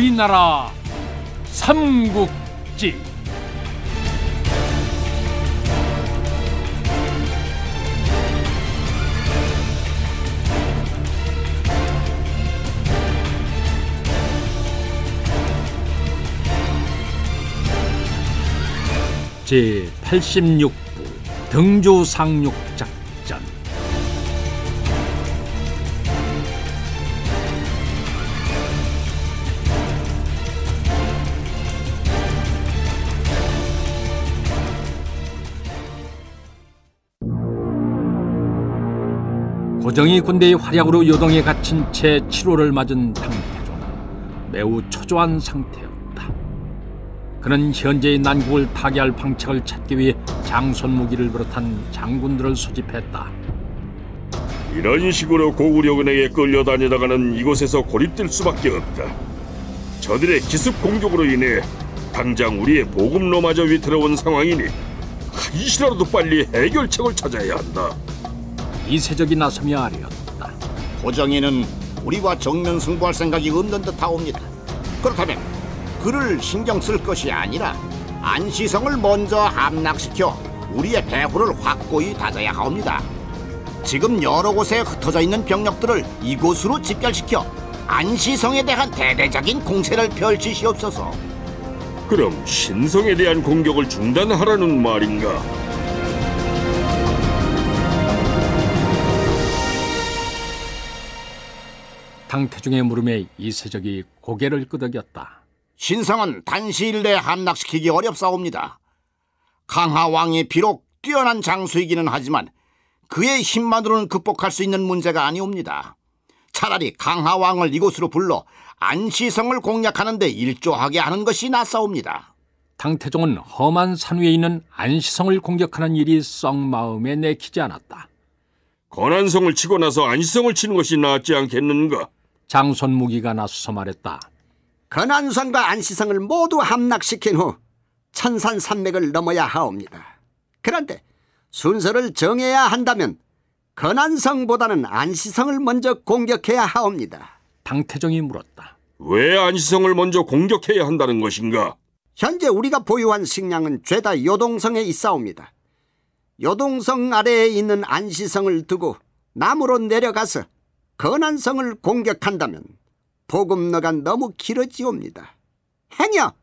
우리나라 삼국지. 제86부 등조상륙작전. 고정희 군대의 활약으로 요동에 갇힌 채 7호를 맞은 당태종, 매우 초조한 상태였다. 그는 현재의 난국을 타개할 방책을 찾기 위해 장손무기를 비롯한 장군들을 소집했다. 이런 식으로 고구려군에게 끌려다니다가는 이곳에서 고립될 수밖에 없다. 저들의 기습 공격으로 인해 당장 우리의 보급로마저 위태로운 상황이니 한시라도 빨리 해결책을 찾아야 한다. 이세적이 나서며 아뢰었다. 고정희는 우리와 정면 승부할 생각이 없는 듯하옵니다. 그렇다면 그를 신경 쓸 것이 아니라 안시성을 먼저 함락시켜 우리의 배후를 확고히 다져야 하옵니다. 지금 여러 곳에 흩어져 있는 병력들을 이곳으로 집결시켜 안시성에 대한 대대적인 공세를 펼치시옵소서. 그럼 신성에 대한 공격을 중단하라는 말인가? 당태종의 물음에 이세적이 고개를 끄덕였다. 신성은 단시일 내에 함락시키기 어렵사옵니다. 강하왕이 비록 뛰어난 장수이기는 하지만 그의 힘만으로는 극복할 수 있는 문제가 아니옵니다. 차라리 강하왕을 이곳으로 불러 안시성을 공략하는 데 일조하게 하는 것이 낫사옵니다. 당태종은 험한 산 위에 있는 안시성을 공격하는 일이 썩 마음에 내키지 않았다. 건안성을 치고 나서 안시성을 치는 것이 낫지 않겠는가? 장손무기가 나서서 말했다. 건안성과 안시성을 모두 함락시킨 후 천산산맥을 넘어야 하옵니다. 그런데 순서를 정해야 한다면 건안성보다는 안시성을 먼저 공격해야 하옵니다. 당태종이 물었다. 왜 안시성을 먼저 공격해야 한다는 것인가? 현재 우리가 보유한 식량은 죄다 요동성에 있사옵니다. 요동성 아래에 있는 안시성을 두고 남으로 내려가서 건안성을 공격한다면 보급로가 너무 길어지옵니다. 행여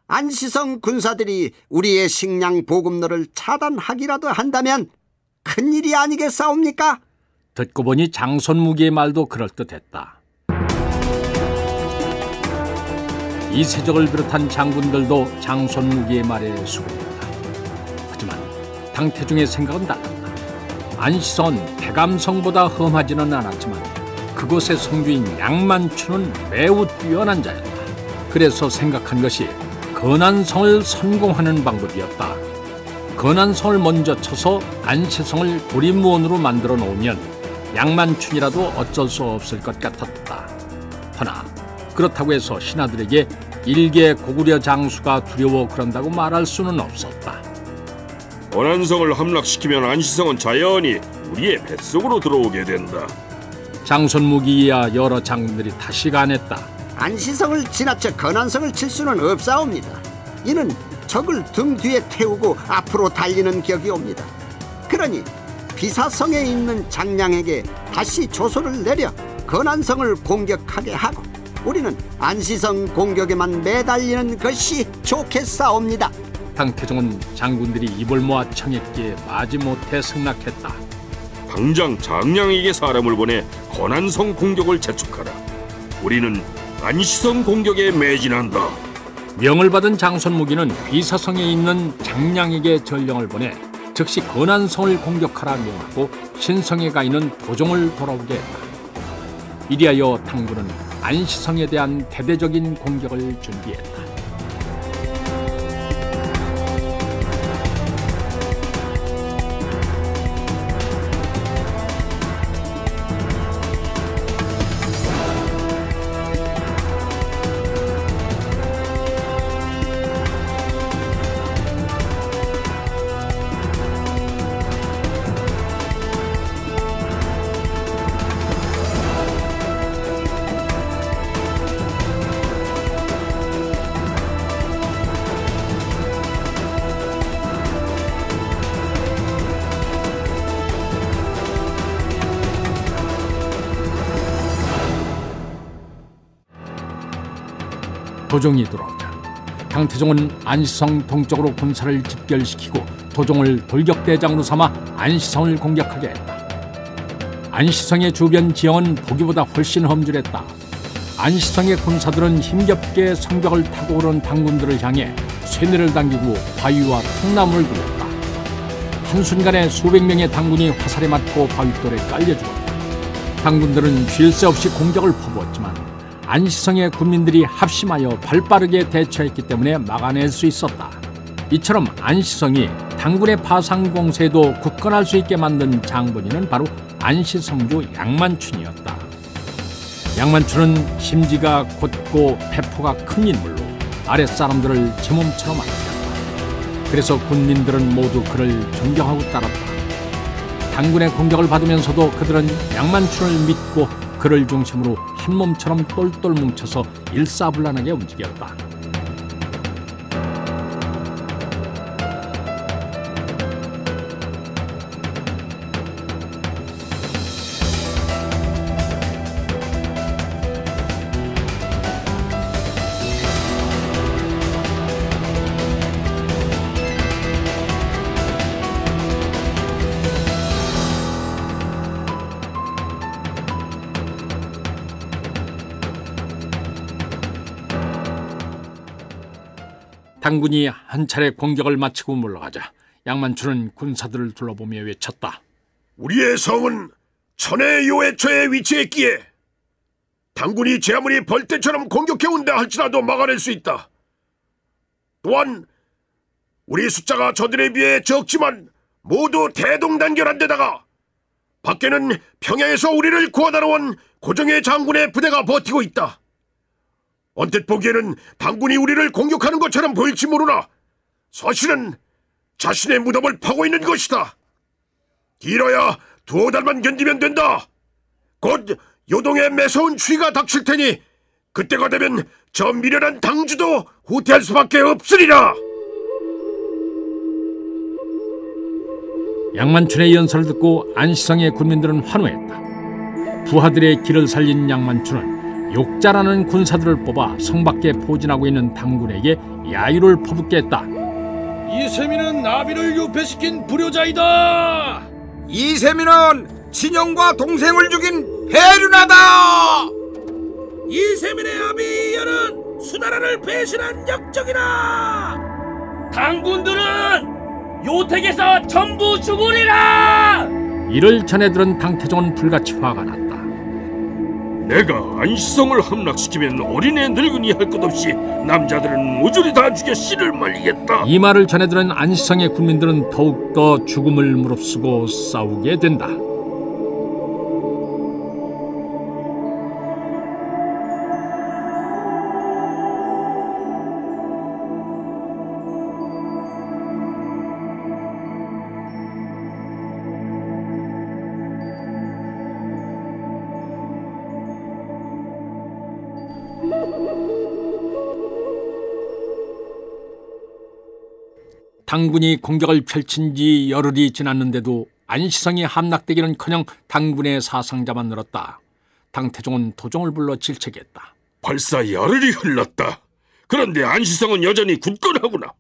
안시성 군사들이 우리의 식량 보급로를 차단하기라도 한다면 큰일이 아니겠사옵니까? 듣고 보니 장손무기의 말도 그럴듯했다. 이세적을 비롯한 장군들도 장손무기의 말에 수긍했다. 하지만 당태종의 생각은 달랐다. 안시성은 대감성보다 험하지는 않았지만 그곳의 성주인 양만추는 매우 뛰어난 자였다. 그래서 생각한 것이 건안성을 선공하는 방법이었다. 건안성을 먼저 쳐서 안시성을 고립무원으로 만들어 놓으면 양만춘이라도 어쩔 수 없을 것 같았다. 허나 그렇다고 해서 신하들에게 일개 고구려 장수가 두려워 그런다고 말할 수는 없었다. 건안성을 함락시키면 안시성은 자연히 우리의 뱃속으로 들어오게 된다. 장손무기이야 여러 장군들이 다시 간했다. 안시성을 지나쳐 건안성을 칠 수는 없사옵니다. 이는 적을 등 뒤에 태우고 앞으로 달리는 격이옵니다. 그러니 비사성에 있는 장량에게 다시 조소를 내려 건안성을 공격하게 하고 우리는 안시성 공격에만 매달리는 것이 좋겠사옵니다. 당태종은 장군들이 입을 모아 청했기에 마지못해 승낙했다. 당장 장량에게 사람을 보내 건안성 공격을 재촉하라. 우리는 안시성 공격에 매진한다. 명을 받은 장손무기는 비사성에 있는 장량에게 전령을 보내 즉시 건안성을 공격하라 명하고 신성에 가 있는 도종을 돌아오게 했다. 이리하여 당군은 안시성에 대한 대대적인 공격을 준비했다. 도종이 들어오자 당태종은 안시성 동쪽으로 군사를 집결시키고 도종을 돌격대장으로 삼아 안시성을 공격하게 했다. 안시성의 주변 지형은 보기보다 훨씬 험준했다. 안시성의 군사들은 힘겹게 성벽을 타고 오른 당군들을 향해 쇠뇌를 당기고 바위와 통나무를 굴렸다. 한순간에 수백 명의 당군이 화살에 맞고 바윗돌에 깔려 죽었다. 당군들은 쉴 새 없이 공격을 퍼부었지만 안시성의 군민들이 합심하여 발빠르게 대처했기 때문에 막아낼 수 있었다. 이처럼 안시성이 당군의 파상 공세에도 굳건할 수 있게 만든 장본인은 바로 안시성주 양만춘이었다. 양만춘은 심지가 곧고 배포가 큰 인물로 아랫사람들을 제 몸처럼 아꼈다. 그래서 군민들은 모두 그를 존경하고 따랐다. 당군의 공격을 받으면서도 그들은 양만춘을 믿고 그를 중심으로 한 몸처럼 똘똘 뭉쳐서 일사불란하게 움직였다. 당군이 한 차례 공격을 마치고 물러가자 양만춘은 군사들을 둘러보며 외쳤다. 우리의 성은 천의 요해처에 위치했기에 당군이 제 아무리 벌떼처럼 공격해온다 할지라도 막아낼 수 있다. 또한 우리 숫자가 저들에 비해 적지만 모두 대동단결한 데다가 밖에는 평양에서 우리를 구하다러 온 고정의 장군의 부대가 버티고 있다. 언뜻 보기에는 당군이 우리를 공격하는 것처럼 보일지 모르나 사실은 자신의 무덤을 파고 있는 것이다. 길어야 두어 달만 견디면 된다. 곧 요동의 매서운 추위가 닥칠 테니 그때가 되면 저 미련한 당주도 후퇴할 수밖에 없으리라. 양만춘의 연설을 듣고 안시성의 군민들은 환호했다. 부하들의 길을 살린 양만춘은 욕자라는 군사들을 뽑아 성 밖에 포진하고 있는 당군에게 야유를 퍼붓게 했다. 이세민은 나비를 유폐시킨 불효자이다. 이세민은 친형과 동생을 죽인 배륜하다. 이세민의 아비 이연은 수나라를 배신한 역적이다. 당군들은 요택에서 전부 죽으리라. 이를 전해들은 당태종은 불같이 화가 났다. 내가 안시성을 함락시키면 어린애 늙은이 할 것 없이 남자들은 모조리 다 죽여 씨를 말리겠다. 이 말을 전해들은 안시성의 군민들은 더욱더 죽음을 무릅쓰고 싸우게 된다. 당군이 공격을 펼친 지 열흘이 지났는데도 안시성이 함락되기는커녕 당군의 사상자만 늘었다. 당태종은 도종을 불러 질책했다. 벌써 열흘이 흘렀다. 그런데 안시성은 여전히 굳건하구나.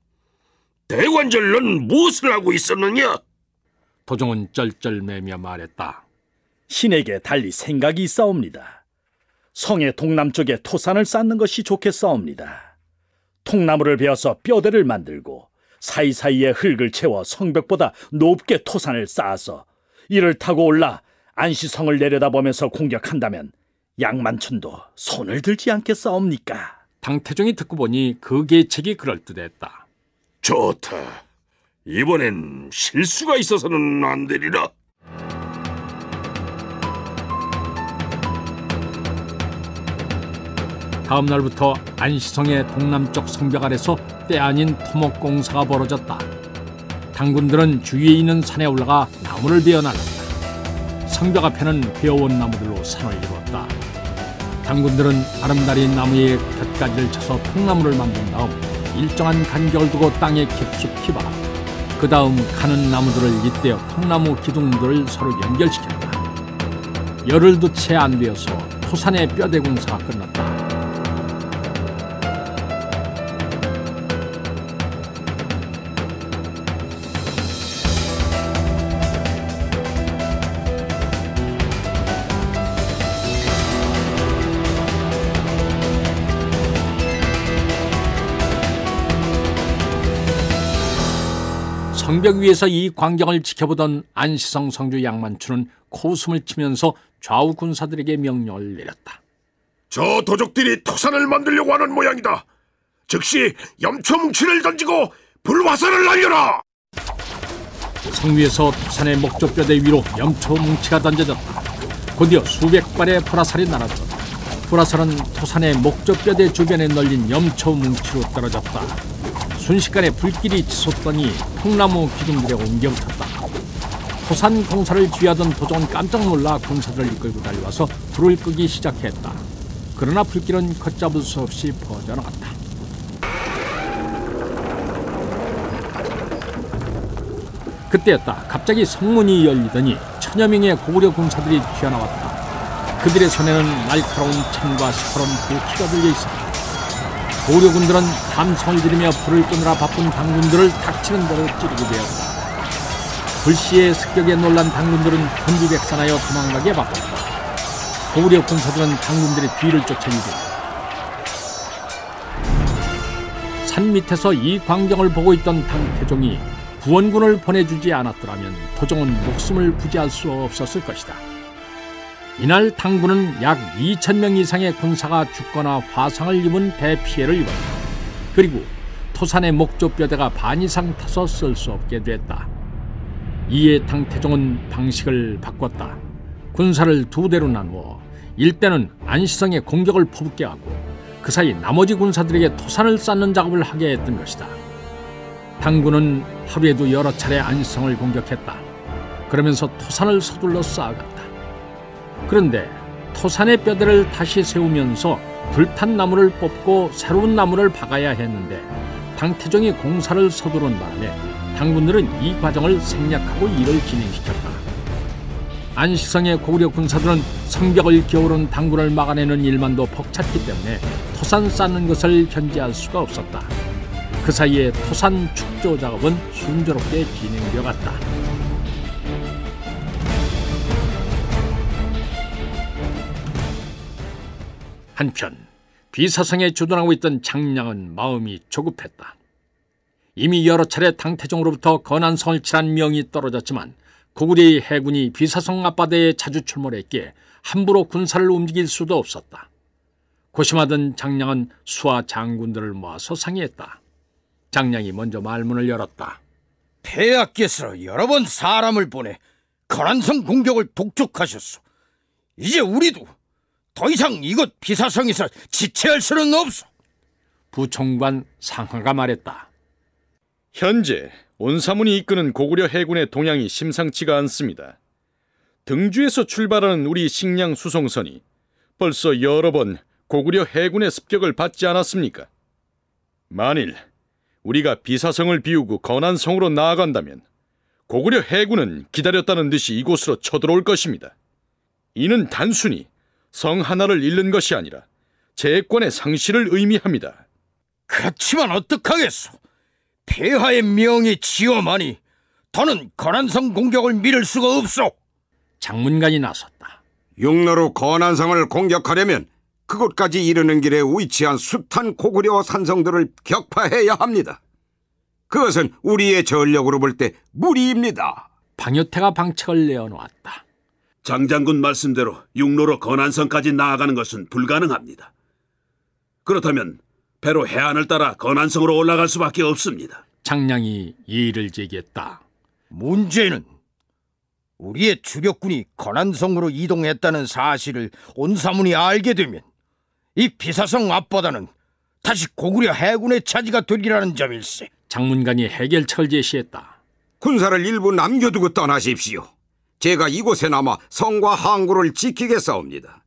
대관절 넌 무엇을 하고 있었느냐? 도종은 쩔쩔매며 말했다. 신에게 달리 생각이 있사옵니다. 성의 동남쪽에 토산을 쌓는 것이 좋겠사옵니다. 통나무를 베어서 뼈대를 만들고 사이사이에 흙을 채워 성벽보다 높게 토산을 쌓아서 이를 타고 올라 안시성을 내려다보면서 공격한다면 양만춘도 손을 들지 않겠사옵니까? 당태종이 듣고 보니 그 계책이 그럴듯했다. 좋다. 이번엔 실수가 있어서는 안 되리라. 다음 날부터 안시성의 동남쪽 성벽 아래서 때 아닌 토목공사가 벌어졌다. 당군들은 주위에 있는 산에 올라가 나무를 베어 날랐다. 성벽 앞에는 베어온 나무들로 산을 이루었다. 당군들은 아름다리 나무의 곁가지를 쳐서 통나무를 만든 다음 일정한 간격을 두고 땅에 깊숙이 박았다. 그 다음 가는 나무들을 잇대어 통나무 기둥들을 서로 연결시켰다. 열흘도 채 안 되어서 토산의 뼈대 공사가 끝났다. 성벽 위에서 이 광경을 지켜보던 안시성 성주 양만추는 코웃음을 치면서 좌우 군사들에게 명령을 내렸다. 저 도적들이 토산을 만들려고 하는 모양이다. 즉시 염초뭉치를 던지고 불화살을 날려라. 성 위에서 토산의 목조뼈대 위로 염초뭉치가 던져졌다. 곧이어 수백 발의 불화살이 날아들었다. 불화살은 토산의 목조뼈대 주변에 널린 염초뭉치로 떨어졌다. 순식간에 불길이 치솟더니 통나무 기둥들에 옮겨붙었다. 토산 공사를 주의하던 도종은 깜짝 놀라 군사들을 이끌고 달려와서 불을 끄기 시작했다. 그러나 불길은 걷잡을 수 없이 퍼져나갔다. 그때였다. 갑자기 성문이 열리더니 천여 명의 고구려 군사들이 튀어나왔다. 그들의 손에는 날카로운 창과 시커먼 불키가 들려 있었다. 고구려군들은 함성을 지르며 불을 끄느라 바쁜 당군들을 닥치는 대로 찌르게 되었다. 불씨의 습격에 놀란 당군들은 혼비백산하여 도망가게 바빴다. 고구려 군사들은 당군들의 뒤를 쫓아이고 산 밑에서 이 광경을 보고 있던 당태종이 구원군을 보내주지 않았더라면 도종은 목숨을 부지할 수 없었을 것이다. 이날 당군은 약 2,000명 이상의 군사가 죽거나 화상을 입은 대피해를 입었다. 그리고 토산의 목조뼈대가 반 이상 타서 쓸 수 없게 됐다. 이에 당태종은 방식을 바꿨다. 군사를 두 대로 나누어 일대는 안시성의 공격을 퍼붓게 하고 그 사이 나머지 군사들에게 토산을 쌓는 작업을 하게 했던 것이다. 당군은 하루에도 여러 차례 안시성을 공격했다. 그러면서 토산을 서둘러 쌓아갔다. 그런데 토산의 뼈대를 다시 세우면서 불탄 나무를 뽑고 새로운 나무를 박아야 했는데 당태종이 공사를 서두른 바람에 당군들은 이 과정을 생략하고 일을 진행시켰다. 안시성의 고구려 군사들은 성벽을 기어오른 당군을 막아내는 일만도 벅찼기 때문에 토산 쌓는 것을 견제할 수가 없었다. 그 사이에 토산 축조 작업은 순조롭게 진행되어 갔다. 한편 비사성에 주둔하고 있던 장량은 마음이 조급했다. 이미 여러 차례 당태종으로부터 건안성을 칠한 명이 떨어졌지만 고구려의 해군이 비사성 앞바다에 자주 출몰했기에 함부로 군사를 움직일 수도 없었다. 고심하던 장량은 수하 장군들을 모아서 상의했다. 장량이 먼저 말문을 열었다. 폐하께서 여러 번 사람을 보내 건안성 공격을 독촉하셨소. 이제 우리도 더 이상 이곳 비사성에서 지체할 수는 없소. 부총관 상하가 말했다. 현재 온사문이 이끄는 고구려 해군의 동향이 심상치가 않습니다. 등주에서 출발하는 우리 식량 수송선이 벌써 여러 번 고구려 해군의 습격을 받지 않았습니까? 만일 우리가 비사성을 비우고 건안성으로 나아간다면 고구려 해군은 기다렸다는 듯이 이곳으로 쳐들어올 것입니다. 이는 단순히 성 하나를 잃는 것이 아니라 제권의 상실을 의미합니다. 그렇지만 어떡하겠소. 폐하의 명이 지엄하니 더는 건안성 공격을 미룰 수가 없소. 장문관이 나섰다. 육로로 건안성을 공격하려면 그곳까지 이르는 길에 위치한 숱한 고구려 산성들을 격파해야 합니다. 그것은 우리의 전력으로 볼 때 무리입니다. 방요태가 방책을 내어놓았다. 장장군 말씀대로 육로로 건안성까지 나아가는 것은 불가능합니다. 그렇다면 배로 해안을 따라 건안성으로 올라갈 수밖에 없습니다. 장량이 예의를 제기했다. 문제는 우리의 주력군이 건안성으로 이동했다는 사실을 온사문이 알게 되면 이 비사성 앞바다는 다시 고구려 해군의 차지가 되리라는 점일세. 장문관이 해결책을 제시했다. 군사를 일부 남겨두고 떠나십시오. 제가 이곳에 남아 성과 항구를 지키겠사옵니다.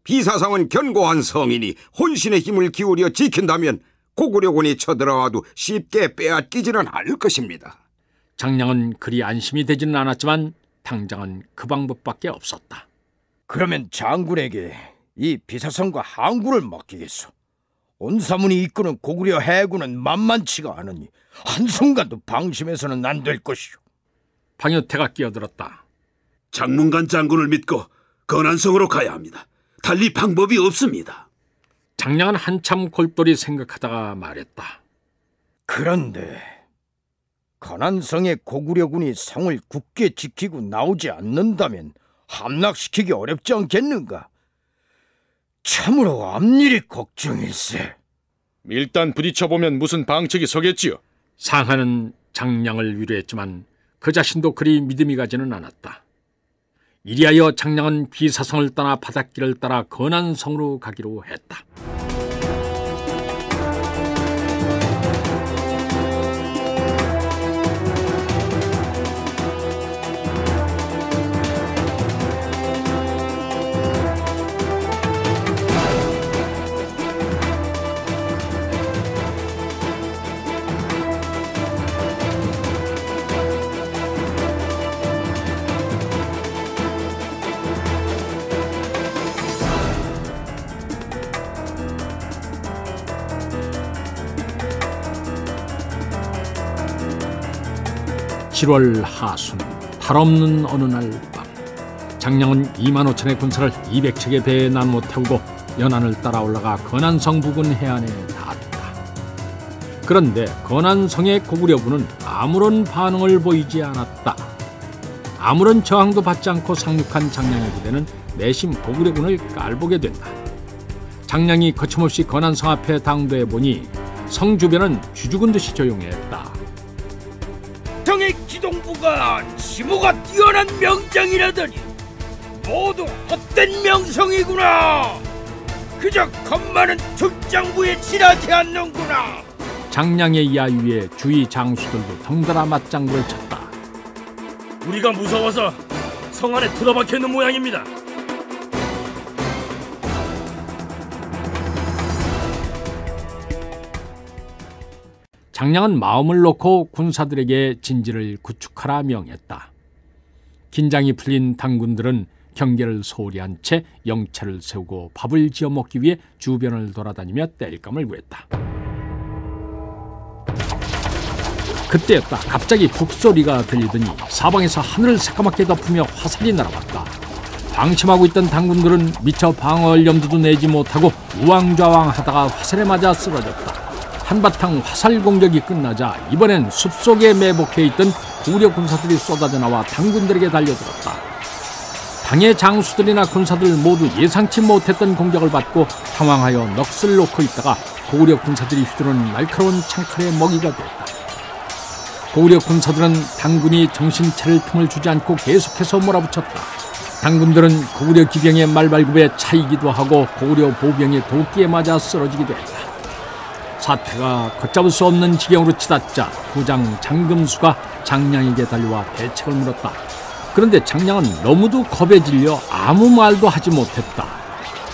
비사성은 견고한 성이니 혼신의 힘을 기울여 지킨다면 고구려군이 쳐들어와도 쉽게 빼앗기지는 않을 것입니다. 장량은 그리 안심이 되지는 않았지만 당장은 그 방법밖에 없었다. 그러면 장군에게 이 비사성과 항구를 맡기겠소. 온사문이 이끄는 고구려 해군은 만만치가 않으니 한순간도 방심해서는 안 될 것이오. 방요태가 끼어들었다. 장문관 장군을 믿고 건안성으로 가야 합니다. 달리 방법이 없습니다. 장량은 한참 골똘히 생각하다가 말했다. 그런데 건안성의 고구려군이 성을 굳게 지키고 나오지 않는다면 함락시키기 어렵지 않겠는가? 참으로 앞일이 걱정일세. 일단 부딪혀보면 무슨 방책이 서겠지요. 상하는 장량을 위로했지만 그 자신도 그리 믿음이 가지는 않았다. 이리하여 장량은 비사성을 떠나 바닷길을 따라 건안성으로 가기로 했다. (7월) 하순 달 없는 어느 날 밤, 장량은 25,000의 군사를 200척의 배에 나누어 태우고 연안을 따라 올라가 건안성 부근 해안에 닿았다. 그런데 건안성의 고구려군은 아무런 반응을 보이지 않았다. 아무런 저항도 받지 않고 상륙한 장량의 부대는 내심 고구려군을 깔보게 된다. 장량이 거침없이 건안성 앞에 당도해 보니 성 주변은 쥐죽은 듯이 조용했다. 당의 기동부가 지모가 뛰어난 명장이라더니 모두 헛된 명성이구나. 그저 겁많은 족장부에 지나지 않는구나. 장량의 야유에 주위 장수들도 덩달아 맞장구를 쳤다. 우리가 무서워서 성 안에 들어박혀 있는 모양입니다. 장량은 마음을 놓고 군사들에게 진지를 구축하라 명했다. 긴장이 풀린 당군들은 경계를 소홀히 한 채 영체를 세우고 밥을 지어 먹기 위해 주변을 돌아다니며 땔감을 구했다. 그때였다. 갑자기 북소리가 들리더니 사방에서 하늘을 새까맣게 덮으며 화살이 날아왔다. 방심하고 있던 당군들은 미처 방어할 염두도 내지 못하고 우왕좌왕하다가 화살에 맞아 쓰러졌다. 한바탕 화살 공격이 끝나자 이번엔 숲속에 매복해 있던 고구려 군사들이 쏟아져 나와 당군들에게 달려들었다. 당의 장수들이나 군사들 모두 예상치 못했던 공격을 받고 당황하여 넋을 놓고 있다가 고구려 군사들이 휘두르는 날카로운 창칼의 먹이가 됐다. 고구려 군사들은 당군이 정신 차릴 틈을 주지 않고 계속해서 몰아붙였다. 당군들은 고구려 기병의 말발굽에 차이기도 하고 고구려 보병의 도끼에 맞아 쓰러지기도 했다. 사태가 걷잡을 수 없는 지경으로 치닫자 부장 장금수가 장량에게 달려와 대책을 물었다. 그런데 장량은 너무도 겁에 질려 아무 말도 하지 못했다.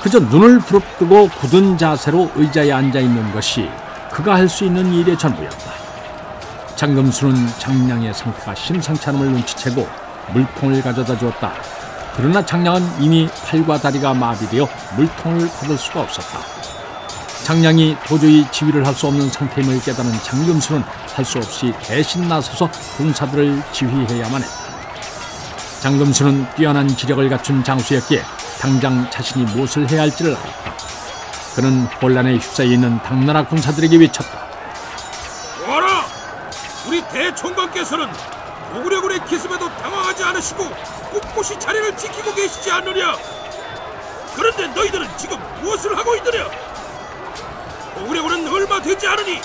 그저 눈을 부릅뜨고 굳은 자세로 의자에 앉아있는 것이 그가 할 수 있는 일의 전부였다. 장금수는 장량의 상태가 심상치 않음을 눈치채고 물통을 가져다 주었다. 그러나 장량은 이미 팔과 다리가 마비되어 물통을 받을 수가 없었다. 장량이 도저히 지휘를 할 수 없는 상태임을 깨달은 장금수는 할 수 없이 대신 나서서 군사들을 지휘해야만 했다. 장금수는 뛰어난 기력을 갖춘 장수였기에 당장 자신이 무엇을 해야 할지를 알았다. 그는 혼란에 휩싸여 있는 당나라 군사들에게 외쳤다. 와라! 우리 대총관께서는 고구려군의 기습에도 당황하지 않으시고 꿋꿋이 자리를 지키고 계시지 않느냐? 그런데 너희들은 지금 무엇을 하고 있느냐? 고구려군은 얼마 되지 않으니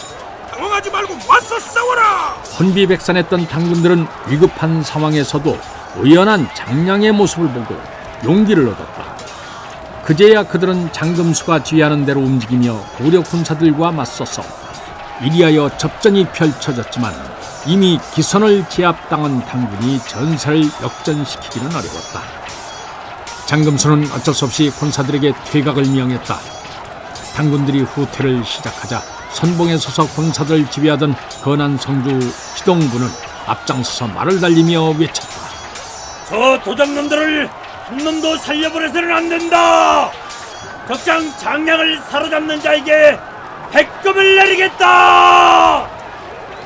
당황하지 말고 맞서 싸워라! 혼비백산했던 당군들은 위급한 상황에서도 의연한 장량의 모습을 보고 용기를 얻었다. 그제야 그들은 장금수가 지휘하는 대로 움직이며 고구려 군사들과 맞서 싸웠다. 이리하여 접전이 펼쳐졌지만 이미 기선을 제압당한 당군이 전세를 역전시키기는 어려웠다. 장금수는 어쩔 수 없이 군사들에게 퇴각을 명했다. 당군들이 후퇴를 시작하자 선봉에 서서 군사들을 지휘하던 건안성주 기동부는 앞장서서 말을 달리며 외쳤다. 저 도적놈들을 한 놈도 살려보내서는 안 된다. 적장 장량을 사로잡는 자에게 백금을 내리겠다.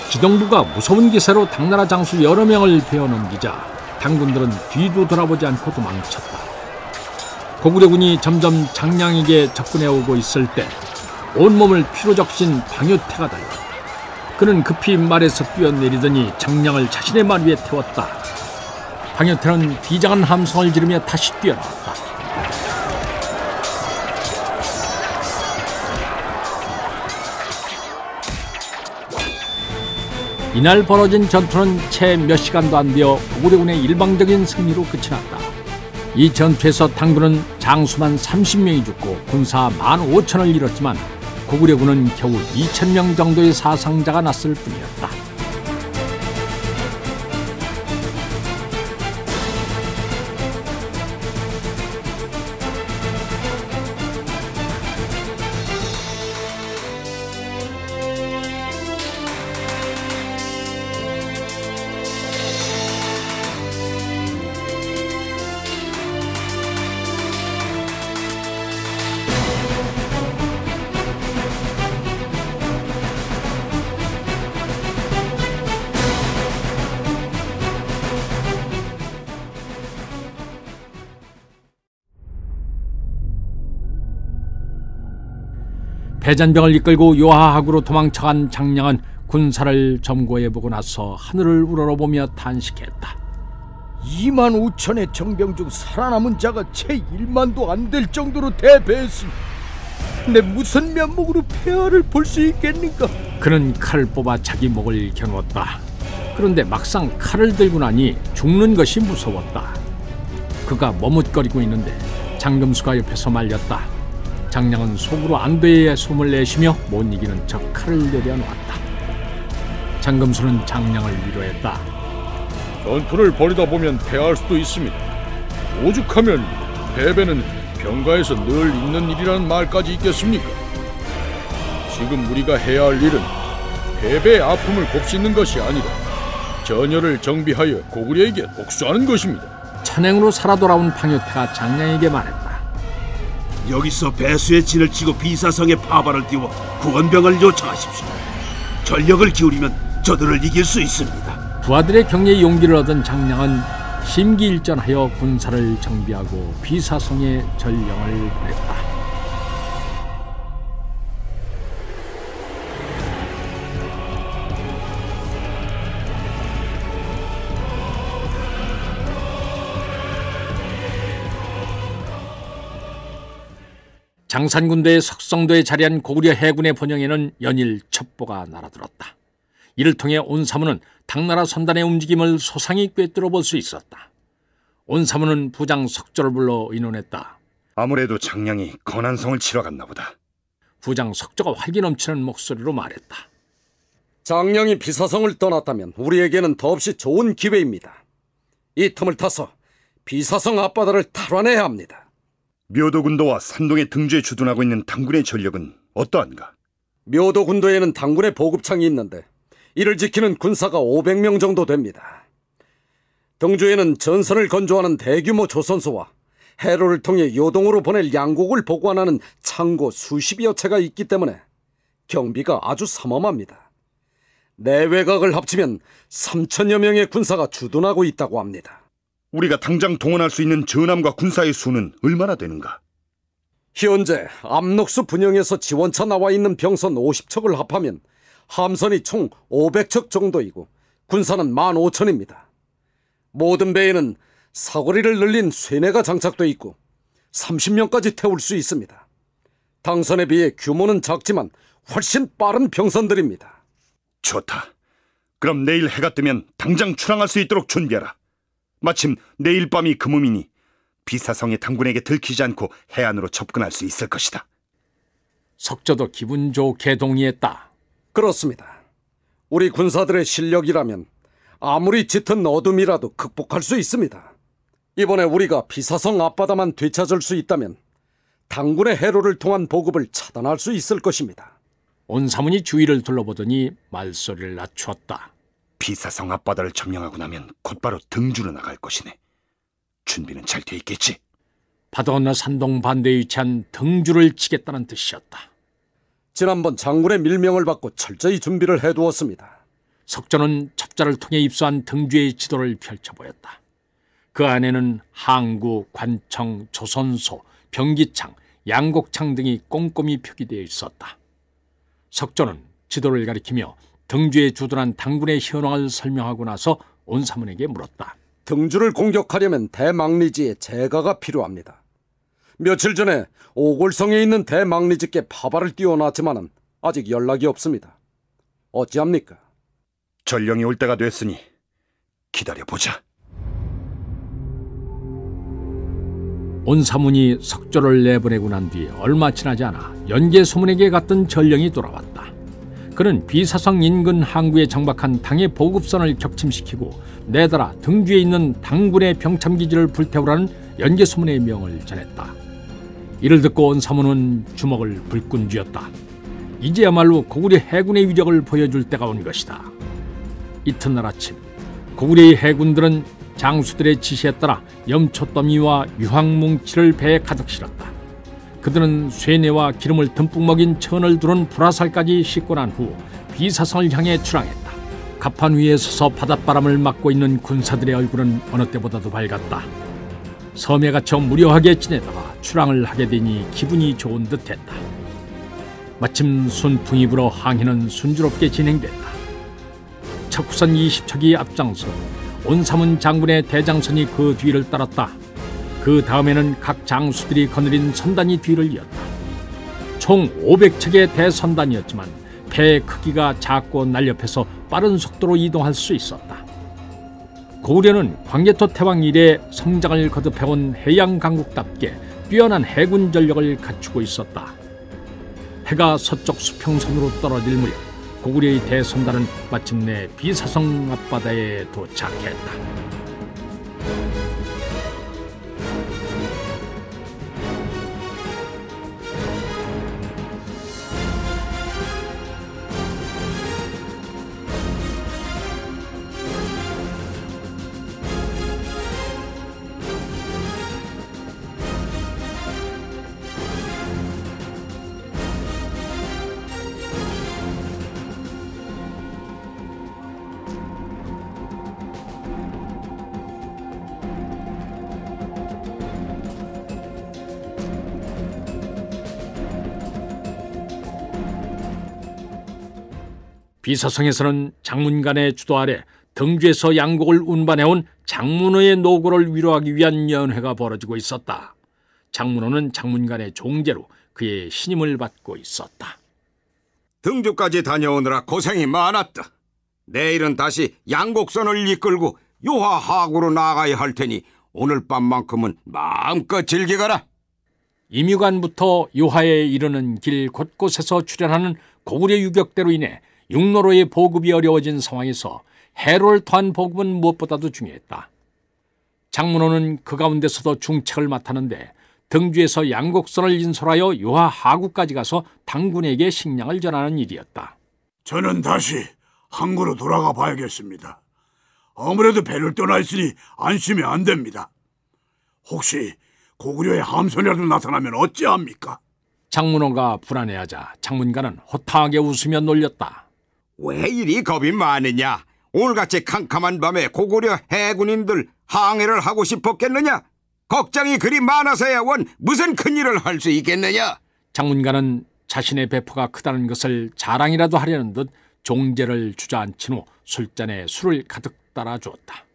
기동부가 무서운 기세로 당나라 장수 여러 명을 베어넘기자 당군들은 뒤도 돌아보지 않고 도망쳤다. 고구려군이 점점 장량에게 접근해오고 있을 때 온몸을 피로 적신 방요태가 달렸다. 그는 급히 말에서 뛰어내리더니 장량을 자신의 말 위에 태웠다. 방요태는 비장한 함성을 지르며 다시 뛰어나왔다. 이날 벌어진 전투는 채 몇 시간도 안 되어 고구려군의 일방적인 승리로 끝이 났다. 이 전투에서 당군은 장수만 30명이 죽고 군사 15,000을 잃었지만 고구려군은 겨우 2,000명 정도의 사상자가 났을 뿐이었다. 패잔병을 이끌고 요하학으로 도망쳐간 장량은 군사를 점거해보고 나서 하늘을 우러러보며 탄식했다. 25,000의 정병 중 살아남은 자가 채 1만도 안 될 정도로 대패했으니 내 무슨 면목으로 폐하를 볼 수 있겠는가? 그는 칼을 뽑아 자기 목을 겨누었다. 그런데 막상 칼을 들고 나니 죽는 것이 무서웠다. 그가 머뭇거리고 있는데 장금수가 옆에서 말렸다. 장량은 속으로 안도의 숨을 내쉬며 못 이기는 척 칼을 내려놓았다. 장금수는 장량을 위로했다. 전투를 벌이다 보면 패할 수도 있습니다. 오죽하면 패배는 병가에서 늘 있는 일이라는 말까지 있겠습니까? 지금 우리가 해야 할 일은 패배의 아픔을 곱씹는 것이 아니라 전열을 정비하여 고구려에게 복수하는 것입니다. 천행으로 살아 돌아온 방요태가 장량에게 말했다. 여기서 배수의 진을 치고 비사성에 파발을 띄워 구원병을 요청하십시오. 전력을 기울이면 저들을 이길 수 있습니다. 부하들의 격려에 용기를 얻은 장량은 심기일전하여 군사를 정비하고 비사성에 전령을 보냈다. 장산군대의 석성도에 자리한 고구려 해군의 본영에는 연일 첩보가 날아들었다. 이를 통해 온사무는 당나라 선단의 움직임을 소상히 꿰뚫어 볼 수 있었다. 온사무는 부장 석조를 불러 의논했다. 아무래도 장량이 건한성을 치러 갔나 보다. 부장 석조가 활기 넘치는 목소리로 말했다. 장량이 비사성을 떠났다면 우리에게는 더없이 좋은 기회입니다. 이 틈을 타서 비사성 앞바다를 탈환해야 합니다. 묘도군도와 산동의 등주에 주둔하고 있는 당군의 전력은 어떠한가? 묘도군도에는 당군의 보급창이 있는데 이를 지키는 군사가 500명 정도 됩니다. 등주에는 전선을 건조하는 대규모 조선소와 해로를 통해 요동으로 보낼 양곡을 보관하는 창고 수십여 채가 있기 때문에 경비가 아주 삼엄합니다. 내외각을 합치면 3,000여 명의 군사가 주둔하고 있다고 합니다. 우리가 당장 동원할 수 있는 전함과 군사의 수는 얼마나 되는가? 현재 압록수 분영에서 지원차 나와 있는 병선 50척을 합하면 함선이 총 500척 정도이고 군사는 15,000입니다. 모든 배에는 사거리를 늘린 쇠뇌가 장착돼 있고 30명까지 태울 수 있습니다. 당선에 비해 규모는 작지만 훨씬 빠른 병선들입니다. 좋다. 그럼 내일 해가 뜨면 당장 출항할 수 있도록 준비하라. 마침 내일 밤이 금음이니 비사성의 당군에게 들키지 않고 해안으로 접근할 수 있을 것이다. 석조도 기분 좋게 동의했다. 그렇습니다. 우리 군사들의 실력이라면 아무리 짙은 어둠이라도 극복할 수 있습니다. 이번에 우리가 비사성 앞바다만 되찾을 수 있다면 당군의 해로를 통한 보급을 차단할 수 있을 것입니다. 온사문이 주위를 둘러보더니 말소리를 낮추었다. 비사성 앞바다를 점령하고 나면 곧바로 등주로 나갈 것이네. 준비는 잘 돼 있겠지? 바다 건너 산동 반대에 위치한 등주를 치겠다는 뜻이었다. 지난번 장군의 밀명을 받고 철저히 준비를 해두었습니다. 석조는 첩자를 통해 입수한 등주의 지도를 펼쳐 보였다. 그 안에는 항구, 관청, 조선소, 병기창, 양곡창 등이 꼼꼼히 표기되어 있었다. 석조는 지도를 가리키며 등주에 주둔한 당군의 현황을 설명하고 나서 온사문에게 물었다. 등주를 공격하려면 대망리지에 제가가 필요합니다. 며칠 전에 오골성에 있는 대망리지께 파발을 띄워놨지만은 아직 연락이 없습니다. 어찌합니까? 전령이 올 때가 됐으니 기다려보자. 온사문이 석조를 내보내고 난 뒤에 얼마 지나지 않아 연개소문에게 갔던 전령이 돌아왔다. 그는 비사성 인근 항구에 정박한 당의 보급선을 격침시키고 내달아 등주에 있는 당군의 병참기지를 불태우라는 연개소문의 명을 전했다. 이를 듣고 온사문은 주먹을 불끈 쥐었다. 이제야말로 고구려 해군의 위력을 보여줄 때가 온 것이다. 이튿날 아침 고구려의 해군들은 장수들의 지시에 따라 염초더미와 유황뭉치를 배에 가득 실었다. 그들은 쇠뇌와 기름을 듬뿍 먹인 천을 두른 불화살까지 싣고 난 후 비사성을 향해 출항했다. 갑판 위에 서서 바닷바람을 맞고 있는 군사들의 얼굴은 어느 때보다도 밝았다. 섬에 갇혀 무료하게 지내다가 출항을 하게 되니 기분이 좋은 듯했다. 마침 순풍이 불어 항해는 순조롭게 진행됐다. 척후선 20척이 앞장서 온사문 장군의 대장선이 그 뒤를 따랐다. 그 다음에는 각 장수들이 거느린 선단이 뒤를 이었다. 총 500척의 대선단이었지만 배의 크기가 작고 날렵해서 빠른 속도로 이동할 수 있었다. 고구려는 광개토 태왕 이래 성장을 거듭해온 해양 강국답게 뛰어난 해군 전력을 갖추고 있었다. 해가 서쪽 수평선으로 떨어질 무렵 고구려의 대선단은 마침내 비사성 앞바다에 도착했다. 비사성에서는 장문간의 주도 아래 등주에서 양곡을 운반해온 장문호의 노고를 위로하기 위한 연회가 벌어지고 있었다. 장문호는 장문간의 종제로 그의 신임을 받고 있었다. 등주까지 다녀오느라 고생이 많았다. 내일은 다시 양곡선을 이끌고 요하 하구로 나가야 할 테니 오늘 밤만큼은 마음껏 즐기거라. 임유관부터 요하에 이르는 길 곳곳에서 출현하는 고구려 유격대로 인해 육로로의 보급이 어려워진 상황에서 해로를 토한 보급은 무엇보다도 중요했다. 장문호는 그 가운데서도 중책을 맡았는데 등주에서 양곡선을 인솔하여 요하 하구까지 가서 당군에게 식량을 전하는 일이었다. 저는 다시 항구로 돌아가 봐야겠습니다. 아무래도 배를 떠나 있으니 안심이 안 됩니다. 혹시 고구려의 함선이라도 나타나면 어찌합니까? 장문호가 불안해하자 장문관은 호탕하게 웃으며 놀렸다. 왜 이리 겁이 많으냐? 오늘같이 캄캄한 밤에 고구려 해군인들 항해를 하고 싶었겠느냐? 걱정이 그리 많아서야 원 무슨 큰일을 할 수 있겠느냐? 장문관은 자신의 배포가 크다는 것을 자랑이라도 하려는 듯 종제를 주저앉힌 후 술잔에 술을 가득 따라주었다.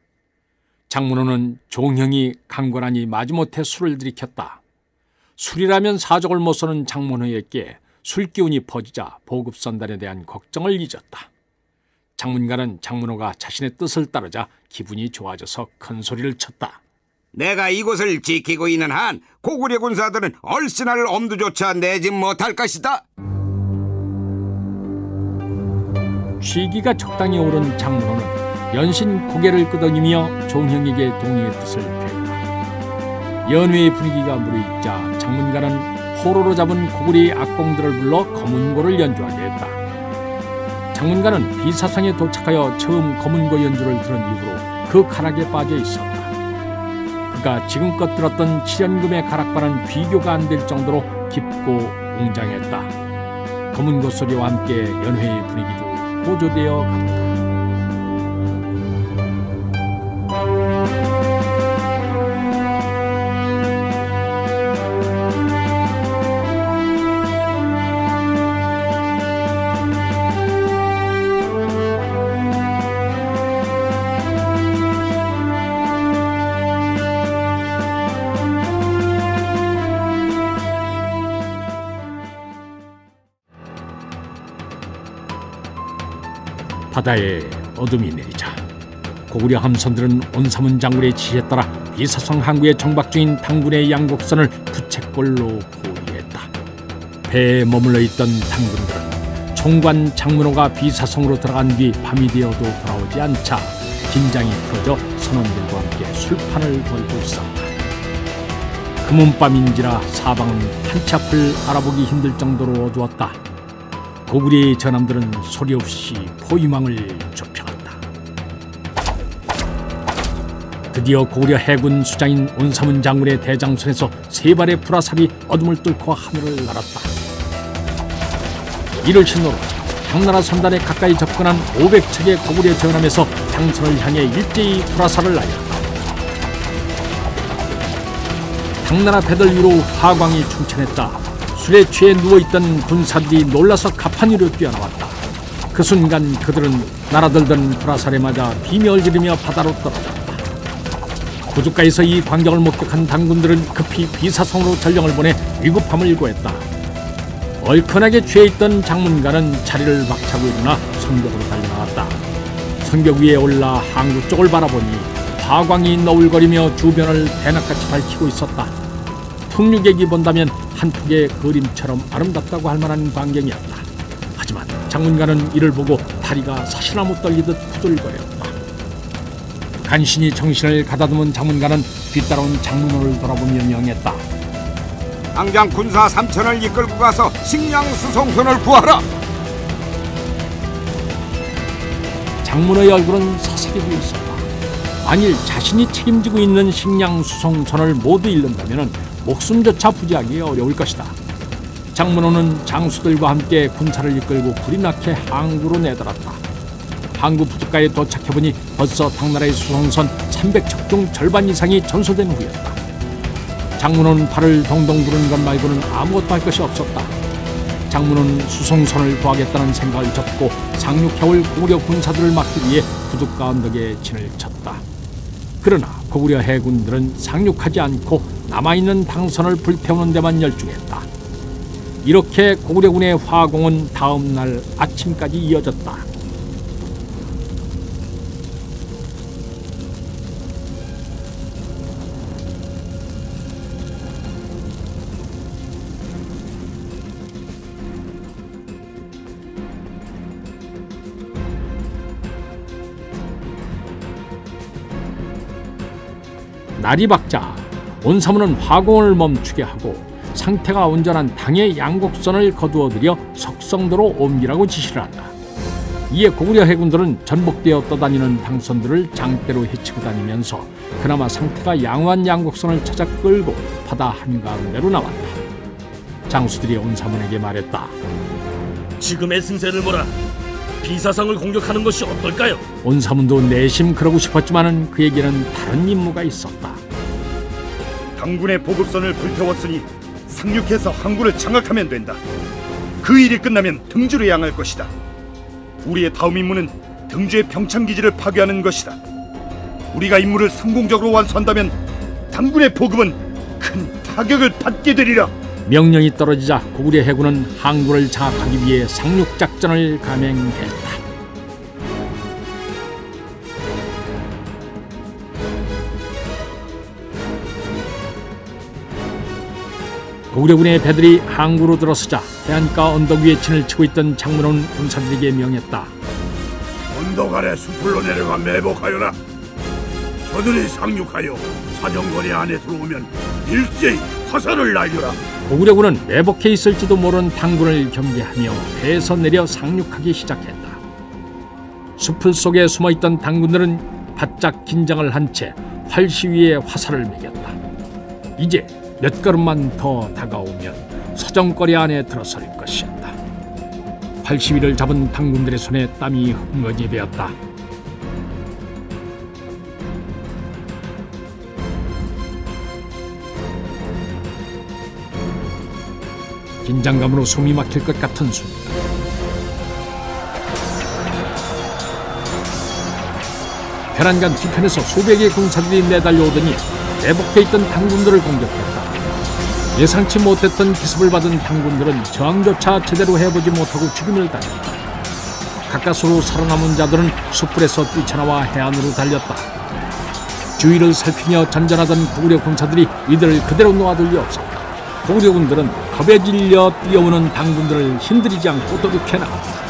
장문호는 종형이 강권하니 마지못해 술을 들이켰다. 술이라면 사족을 못 서는 장문호에게 술기운이 퍼지자 보급선단에 대한 걱정을 잊었다. 장문관은 장문호가 자신의 뜻을 따르자 기분이 좋아져서 큰 소리를 쳤다. 내가 이곳을 지키고 있는 한 고구려 군사들은 얼씬할 엄두조차 내지 못할 것이다. 취기가 적당히 오른 장문호는 연신 고개를 끄덕이며 종형에게 동의의 뜻을 표했다. 연회의 분위기가 무르익자 장문관은 호로로 잡은 고구려의 악공들을 불러 검은고를 연주하게 했다. 장문관은 비사성에 도착하여 처음 검은고 연주를 들은 이후로 그 가락에 빠져 있었다. 그가 지금껏 들었던 7연금의 가락과는 비교가 안 될 정도로 깊고 웅장했다. 검은고 소리와 함께 연회의 분위기도 고조되어 갔다. 바다에 어둠이 내리자 고구려 함선들은 온사문 장군의 지시에 따라 비사성 항구에 정박 중인 당군의 양곡선을 부채꼴로 포위했다. 배에 머물러 있던 당군들은 총관 장문호가 비사성으로 들어간 뒤 밤이 되어도 돌아오지 않자 긴장이 풀어져 선원들과 함께 술판을 벌고 있었다. 금은밤인지라 사방은 한치 앞을 알아보기 힘들 정도로 어두웠다. 고구려의 전함들은 소리 없이 포위망을 좁혀갔다. 드디어 고구려 해군 수장인 온사문 장군의 대장선에서 세 발의 불화살이 어둠을 뚫고 하늘을 날았다. 이를 신호로 당나라 선단에 가까이 접근한 500척의 고구려 전함에서 장선을 향해 일제히 불화살을 날렸다. 당나라 배들 위로 화광이 충천했다. 술에 취해 누워있던 군사들이 놀라서 가판 위로 뛰어나왔다. 그 순간 그들은 날아들던 불화살에 맞아 비명을 지르며 바다로 떨어졌다. 부두가에서 이 광경을 목격한 당군들은 급히 비사성으로 전령을 보내 위급함을 고했다. 얼큰하게 취해있던 장문관은 자리를 박차고 일어나 성벽으로 달려나왔다. 성벽 위에 올라 항구 쪽을 바라보니 화광이 너울거리며 주변을 대낮같이 밝히고 있었다. 풍류객이 본다면 한 폭의 그림처럼 아름답다고 할 만한 광경이었다. 하지만 장문관은 이를 보고 다리가 사시나무 떨리듯 후들거렸다. 간신히 정신을 가다듬은 장문관은 뒤따라온 장문호를 돌아보며 명했다. 당장 군사 3천을 이끌고 가서 식량 수송선을 구하라. 장문호의 얼굴은 서색이고 있었다. 만일 자신이 책임지고 있는 식량 수송선을 모두 잃는다면 목숨조차 부지하기 어려울 것이다. 장문호는 장수들과 함께 군사를 이끌고 불이 나게 항구로 내달았다. 항구 부두가에 도착해보니 벌써 당나라의 수송선 300척 중 절반 이상이 전소된 후였다. 장문호는 발을 동동 구르는 것 말고는 아무것도 할 것이 없었다. 장문호는 수송선을 구하겠다는 생각을 접고 상륙해올 고구려 군사들을 막기 위해 부두가 언덕에 진을 쳤다. 그러나 고구려 해군들은 상륙하지 않고 남아있는 당선을 불태우는 데만 열중했다. 이렇게 고구려군의 화공은 다음 날 아침까지 이어졌다. 날이 밝자 온사문은 화공을 멈추게 하고 상태가 온전한 당의 양곡선을 거두어들여 석성도로 옮기라고 지시를 한다. 이에 고구려 해군들은 전복되어 떠다니는 당선들을 장대로 헤치고 다니면서 그나마 상태가 양호한 양곡선을 찾아 끌고 바다 한가운데로 나왔다. 장수들이 온사문에게 말했다. 지금의 승세를 보라. 비사성을 공격하는 것이 어떨까요? 온사문도 내심 그러고 싶었지만 그에게는 다른 임무가 있었다. 당군의 보급선을 불태웠으니 상륙해서 항구를 장악하면 된다. 그 일이 끝나면 등주를 향할 것이다. 우리의 다음 임무는 등주의 병참기지를 파괴하는 것이다. 우리가 임무를 성공적으로 완수한다면 당군의 보급은 큰 타격을 받게 되리라. 명령이 떨어지자 고구려 해군은 항구를 장악하기 위해 상륙작전을 감행했다. 고구려군의 배들이 항구로 들어서자 해안가 언덕 위에 진을 치고 있던 장문호는 군사들에게 명했다. 언덕 아래 숲으로 내려가 매복하여라. 저들이 상륙하여 사정거리 안에 들어오면 일제히 화살을 날려라. 고구려군은 매복해 있을지도 모르는 당군을 경계하며 배에서 내려 상륙하기 시작했다. 숲을 속에 숨어있던 당군들은 바짝 긴장을 한 채 활시 위에 화살을 매겼다. 이제 몇 걸음만 더 다가오면 서정거리 안에 들어설 것이었다. 활시 위를 잡은 당군들의 손에 땀이 흥건히 배었다. 긴장감으로 숨이 막힐 것 같은 순간 배란간 뒤편에서 수백의 군사들이 내달려오더니 매복해 있던 당군들을 공격했다. 예상치 못했던 기습을 받은 당군들은 저항조차 제대로 해보지 못하고 죽임을 당했다. 가까스로 살아남은 자들은 숯불에서 뛰쳐나와 해안으로 달렸다. 주위를 살피며 전전하던 고구려 군사들이 이들을 그대로 놓아둘리 없어 고구려 군들은 겁에 질려 뛰어오는 당군들을 힘들이지 않고 도륙해 나갔다.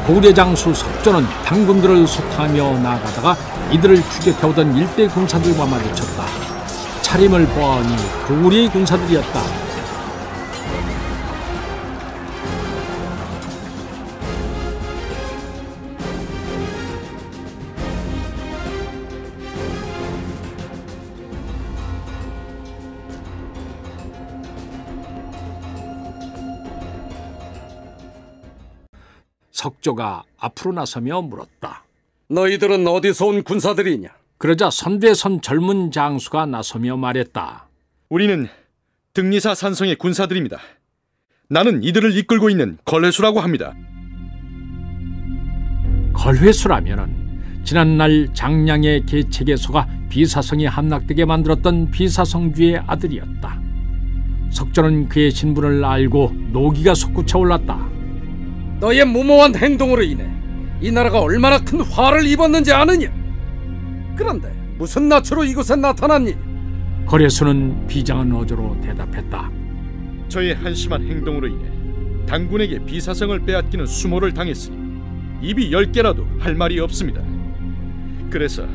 고구려 장수 석조는 당군들을 소탕하며 나아가다가 이들을 추격해오던 일대 군사들과 마주쳤다. 차림을 보아하니 고구려의 군사들이었다. 석조가 앞으로 나서며 물었다. 너희들은 어디서 온 군사들이냐? 그러자 선대에 선 젊은 장수가 나서며 말했다. 우리는 등리사 산성의 군사들입니다. 나는 이들을 이끌고 있는 걸회수라고 합니다. 걸회수라면은 지난날 장량의 계책에 속아 비사성이 함락되게 만들었던 비사성주의 아들이었다. 석조는 그의 신분을 알고 노기가 솟구쳐 올랐다. 너의 무모한 행동으로 인해 이 나라가 얼마나 큰 화를 입었는지 아느냐? 그런데 무슨 낯으로 이곳에 나타났니? 걸회수는 비장한 어조로 대답했다. 저의 한심한 행동으로 인해 당군에게 비사성을 빼앗기는 수모를 당했으니 입이 10개라도 할 말이 없습니다. 그래서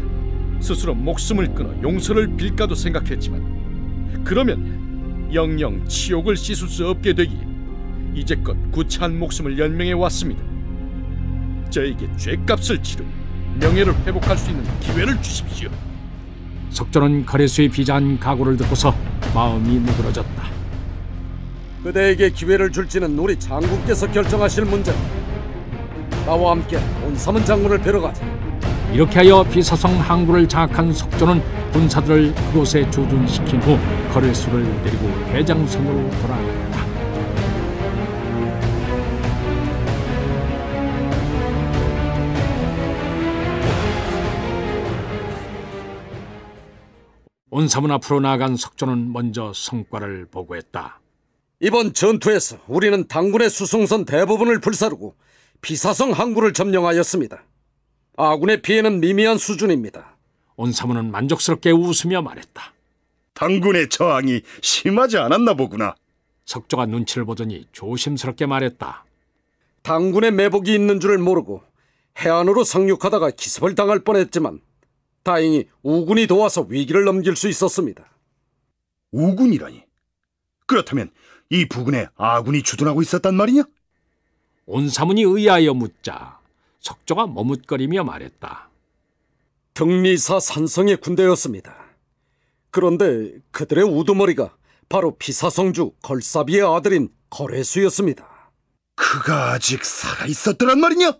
스스로 목숨을 끊어 용서를 빌까도 생각했지만 그러면 영영 치욕을 씻을 수 없게 되기에 이제껏 구차한 목숨을 연명해 왔습니다. 저에게 죄값을 치르고 명예를 회복할 수 있는 기회를 주십시오. 석조는 걸회수의 비장한 각오를 듣고서 마음이 누그러졌다. 그대에게 기회를 줄지는 우리 장군께서 결정하실 문제다. 나와 함께 온사문 장군을 뵈러 가자. 이렇게 하여 비사성 항구를 장악한 석조는 군사들을 그곳에 조준시킨 후 걸회수를 데리고 대장성으로 돌아갔다. 온사문 앞으로 나아간 석조는 먼저 성과를 보고했다. 이번 전투에서 우리는 당군의 수송선 대부분을 불사르고 비사성 항구를 점령하였습니다. 아군의 피해는 미미한 수준입니다. 온사문은 만족스럽게 웃으며 말했다. 당군의 저항이 심하지 않았나 보구나. 석조가 눈치를 보더니 조심스럽게 말했다. 당군의 매복이 있는 줄을 모르고 해안으로 상륙하다가 기습을 당할 뻔했지만 다행히 우군이 도와서 위기를 넘길 수 있었습니다. 우군이라니? 그렇다면 이 부근에 아군이 주둔하고 있었단 말이냐? 온사문이 의아하여 묻자 석조가 머뭇거리며 말했다. 등리사 산성의 군대였습니다. 그런데 그들의 우두머리가 바로 비사성주 걸사비의 아들인 걸회수였습니다. 그가 아직 살아있었더란 말이냐?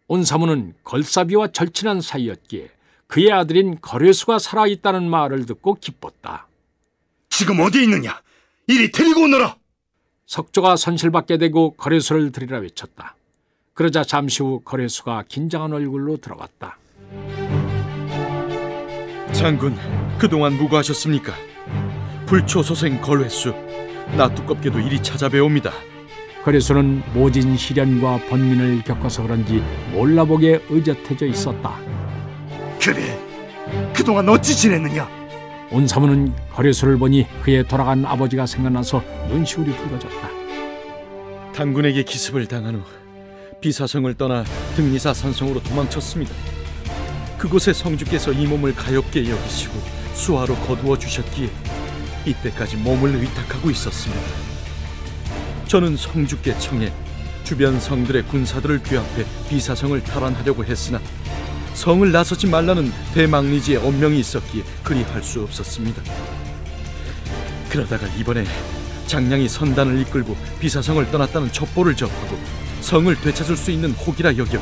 온사문은 걸사비와 절친한 사이였기에 그의 아들인 걸회수가 살아있다는 말을 듣고 기뻤다. 지금 어디에 있느냐? 이리 데리고 오너라. 석조가 선실받게 되고 걸회수를 들이라 외쳤다. 그러자 잠시 후 걸회수가 긴장한 얼굴로 들어갔다. 장군, 그동안 무고하셨습니까? 불초소생 걸회수, 나 두껍게도 이리 찾아뵈옵니다. 걸회수는 모진 시련과 번민을 겪어서 그런지 몰라보게 의젓해져 있었다. 그래, 그동안 어찌 지냈느냐? 온사문은 걸회수를 보니 그의 돌아간 아버지가 생각나서 눈시울이 붉어졌다. 당군에게 기습을 당한 후 비사성을 떠나 등리사 산성으로 도망쳤습니다. 그곳에 성주께서 이 몸을 가엾게 여기시고 수하로 거두어 주셨기에 이때까지 몸을 의탁하고 있었습니다. 저는 성주께 청해 주변 성들의 군사들을 규합해 비사성을 탈환하려고 했으나 성을 나서지 말라는 대망리지의 엄명이 있었기에 그리 할 수 없었습니다. 그러다가 이번에 장량이 선단을 이끌고 비사성을 떠났다는 첩보를 접하고 성을 되찾을 수 있는 혹이라 여겨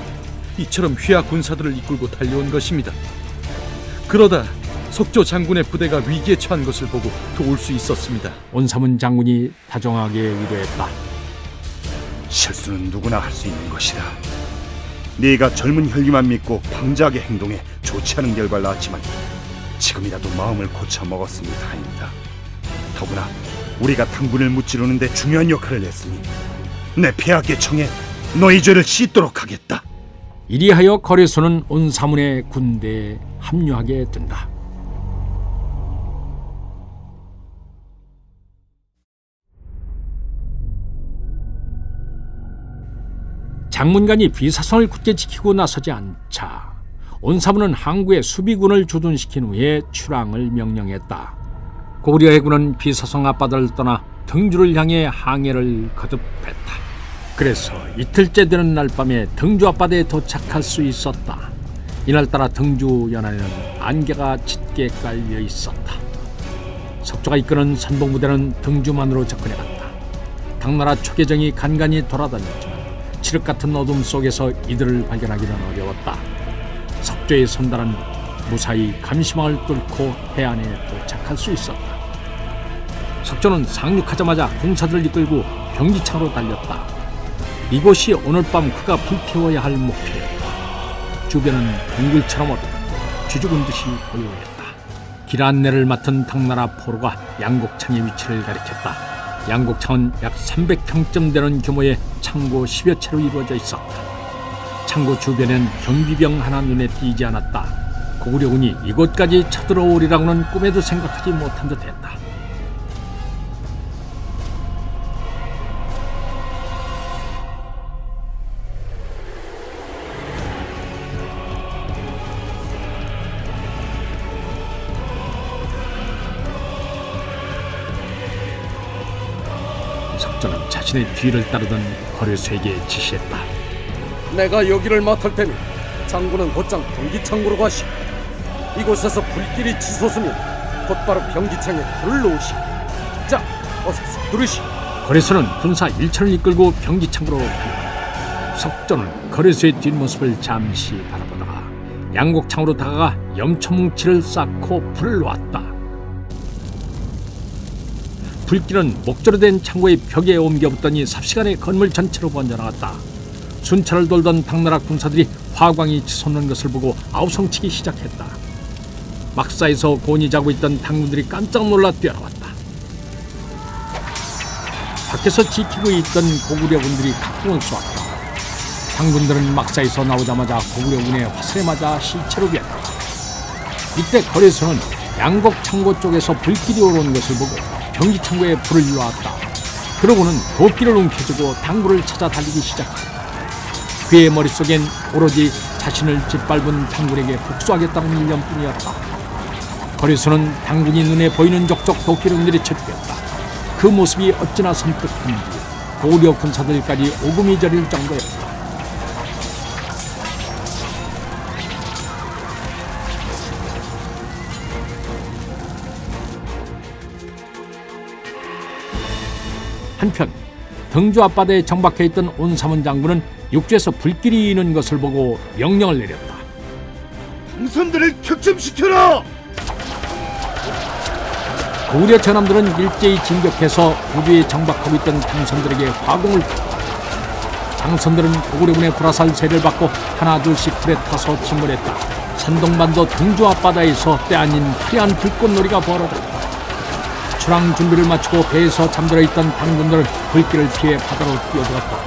이처럼 휘하 군사들을 이끌고 달려온 것입니다. 그러다 석조 장군의 부대가 위기에 처한 것을 보고 도울 수 있었습니다. 온사문 장군이 다정하게 위로했다. 실수는 누구나 할 수 있는 것이다. 네가 젊은 혈기만 믿고 방자하게 행동해 좋지 않은 결과를 낳았지만 지금이라도 마음을 고쳐 먹었으니 다행이다. 더구나 우리가 당군을 무찌르는 데 중요한 역할을 했으니 내 폐하께 청해 너희 죄를 씻도록 하겠다. 이리하여 거래소는 온사문의 군대에 합류하게 된다. 장문관이 비사성을 굳게 지키고 나서지 않자 온사문은 항구에 수비군을 주둔시킨 후에 출항을 명령했다. 고구려 해군은 비사성 앞바다를 떠나 등주를 향해 항해를 거듭했다. 그래서 이틀째 되는 날 밤에 등주 앞바다에 도착할 수 있었다. 이날따라 등주 연안에는 안개가 짙게 깔려 있었다. 석조가 이끄는 선봉부대는 등주만으로 접근해갔다. 당나라 초계정이 간간히 돌아다녔지만 칠흑 같은 어둠 속에서 이들을 발견하기는 어려웠다. 석조의 선단은 무사히 감시망을 뚫고 해안에 도착할 수 있었다. 석조는 상륙하자마자 군사들을 이끌고 병기창으로 달렸다. 이곳이 오늘 밤 그가 불태워야 할 목표였다. 주변은 동굴처럼 어둡고 쥐죽은 듯이 고요했다. 길 안내를 맡은 당나라 포로가 양곡창의 위치를 가리켰다. 양곡창은 약 300평쯤 되는 규모의 창고 10여 채로 이루어져 있었다. 창고 주변엔 경비병 하나 눈에 띄지 않았다. 고구려군이 이곳까지 쳐들어오리라고는 꿈에도 생각하지 못한 듯했다. 석조는 자신의 뒤를 따르던 거래소에게 지시했다. 내가 여기를 맡을 테니 장군은 곧장 병기창으로 가시. 이곳에서 불길이 치솟으면 곧바로 병기창에 불을 놓으시. 자, 어서 서두르시. 거래소는 군사 1천을 이끌고 병기창으로 달려간다. 석조는 거래소의 뒷모습을 잠시 바라보다가 양곡창으로 다가가 염초뭉치를 쌓고 불을 놓았다. 불길은 목조로 된 창고의 벽에 옮겨붙더니 삽시간에 건물 전체로 번져나갔다. 순찰을 돌던 당나라 군사들이 화광이 치솟는 것을 보고 아우성치기 시작했다. 막사에서 곤히 자고 있던 당군들이 깜짝 놀라 뛰어나왔다. 밖에서 지키고 있던 고구려군들이 각궁을 쏘았다. 당군들은 막사에서 나오자마자 고구려군의 화살에 맞아 시체로 변했다. 이때 거래소는 양곡 창고 쪽에서 불길이 오르는 것을 보고 병기창고에 불을 놓았다. 그러고는 도끼를 움켜쥐고 당구를 찾아 달리기 시작했다. 그의 머릿속엔 오로지 자신을 짓밟은 당군에게 복수하겠다는 일념뿐이었다. 거래소는 당군이 눈에 보이는 족족 도끼를 내리쳐 죽였다. 그 모습이 어찌나 섬뜩한지 고구려 군사들까지 오금이 저릴 정도였다. 한편 등주 앞바다에 정박해 있던 온사문 장군은 육지에서 불길이 이는 것을 보고 명령을 내렸다. 당선들을 격침시켜라! 고구려 전함들은 일제히 진격해서 우주에 정박하고 있던 당선들에게 화공을 줬다. 당선들은 고구려군의 불화살 세를 받고 하나둘씩 불에 타서 침몰했다. 산동반도 등주 앞바다에서 때아닌 화려한 불꽃놀이가 벌어졌다. 출항 준비를 마치고 배에서 잠들어 있던 당군들은 불길을 피해 바다로 뛰어들었다.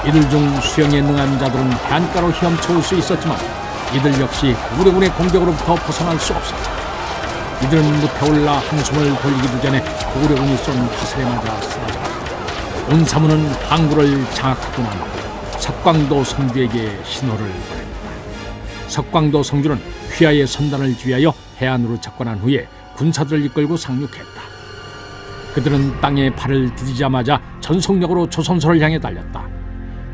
이들 중 수영에 능한 자들은 해안가로 헤엄쳐올 수 있었지만 이들 역시 고구려군의 공격으로부터 벗어날 수 없었다. 이들은 무태 올라 한숨을 돌리기도 전에 고구려군이 쏜 화살에 맞아 쓰러졌다. 온사문은 항구를 장악하고 난 후 석광도 성주에게 신호를 보냈다. 석광도 성주는 휘하의 선단을 지휘하여 해안으로 접근한 후에 군사들을 이끌고 상륙했다. 그들은 땅에 발을 디디자마자 전속력으로 조선소를 향해 달렸다.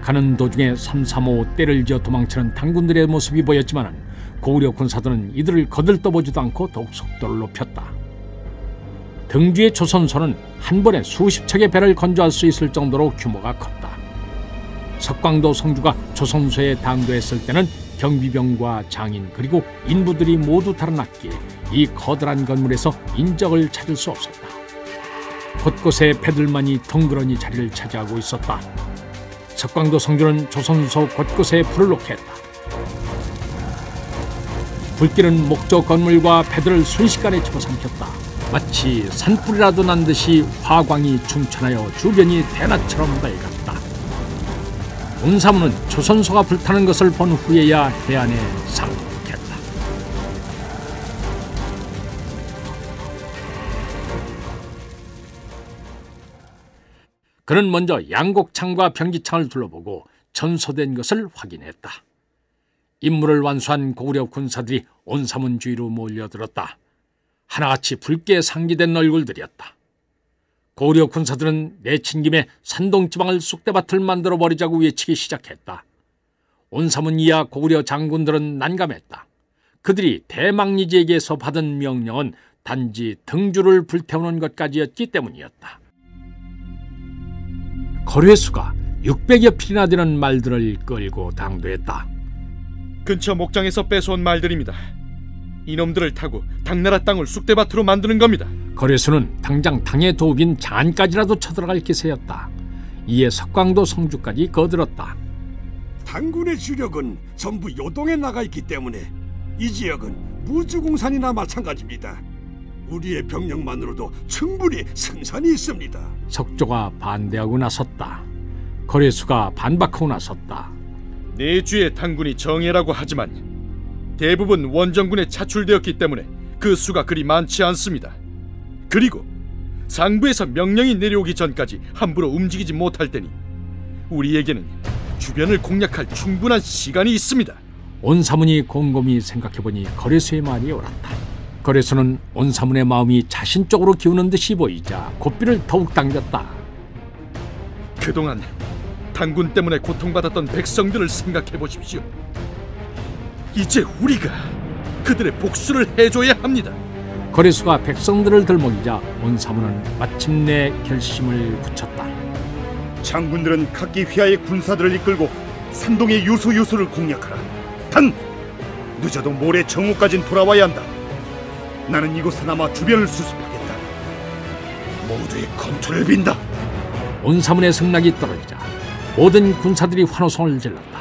가는 도중에 335 떼를 지어 도망치는 당군들의 모습이 보였지만 고구려 군사들은 이들을 거들떠보지도 않고 더욱 속도를 높였다. 등주의 조선소는 한 번에 수십 척의 배를 건조할 수 있을 정도로 규모가 컸다. 석광도 성주가 조선소에 당도했을 때는 경비병과 장인 그리고 인부들이 모두 달아났기에 이 거대한 건물에서 인적을 찾을 수 없었다. 곳곳에 배들만이 덩그러니 자리를 차지하고 있었다. 석광도 성주는 조선소 곳곳에 불을 놓게 했다. 불길은 목조 건물과 배들을 순식간에 집어삼켰다. 마치 산불이라도 난 듯이 화광이 충천하여 주변이 대낮처럼 밝았다. 온사무는 조선소가 불타는 것을 본 후에야 해안에 상륙했다. 그는 먼저 양곡창과 병기창을 둘러보고 전소된 것을 확인했다. 임무를 완수한 고구려 군사들이 온사문 주위로 몰려들었다. 하나같이 붉게 상기된 얼굴들이었다. 고구려 군사들은 내친 김에 산동지방을 쑥대밭을 만들어버리자고 외치기 시작했다. 온사문 이하 고구려 장군들은 난감했다. 그들이 대망리지에게서 받은 명령은 단지 등주를 불태우는 것까지였기 때문이었다. 거래수가 600여 필이나 되는 말들을 끌고 당도했다. 근처 목장에서 뺏어온 말들입니다. 이놈들을 타고 당나라 땅을 쑥대밭으로 만드는 겁니다. 거래수는 당장 당의 도읍인 장안까지라도 쳐들어갈 기세였다. 이에 석광도 성주까지 거들었다. 당군의 주력은 전부 요동에 나가 있기 때문에 이 지역은 무주공산이나 마찬가지입니다. 우리의 병력만으로도 충분히 승산이 있습니다. 석조가 반대하고 나섰다. 거래수가 반박하고 나섰다. 내주의 당군이 정예라고 하지만 대부분 원정군에 차출되었기 때문에 그 수가 그리 많지 않습니다. 그리고 상부에서 명령이 내려오기 전까지 함부로 움직이지 못할 테니 우리에게는 주변을 공략할 충분한 시간이 있습니다. 온사문이 곰곰이 생각해보니 거래수의 말이 옳았다. 거래수는 온사문의 마음이 자신 쪽으로 기우는 듯이 보이자 고삐를 더욱 당겼다. 그동안 당군 때문에 고통받았던 백성들을 생각해 보십시오. 이제 우리가 그들의 복수를 해줘야 합니다. 거래수가 백성들을 들먹이자 온사문은 마침내 결심을 굳혔다. 장군들은 각기 휘하의 군사들을 이끌고 산동의 요소요소를 공략하라. 단 늦어도 모레 정오까진 돌아와야 한다. 나는 이곳 하나마 주변을 수습하겠다. 모두의 건투를 빈다. 온사문의 승낙이 떨어지자 모든 군사들이 환호성을 질렀다.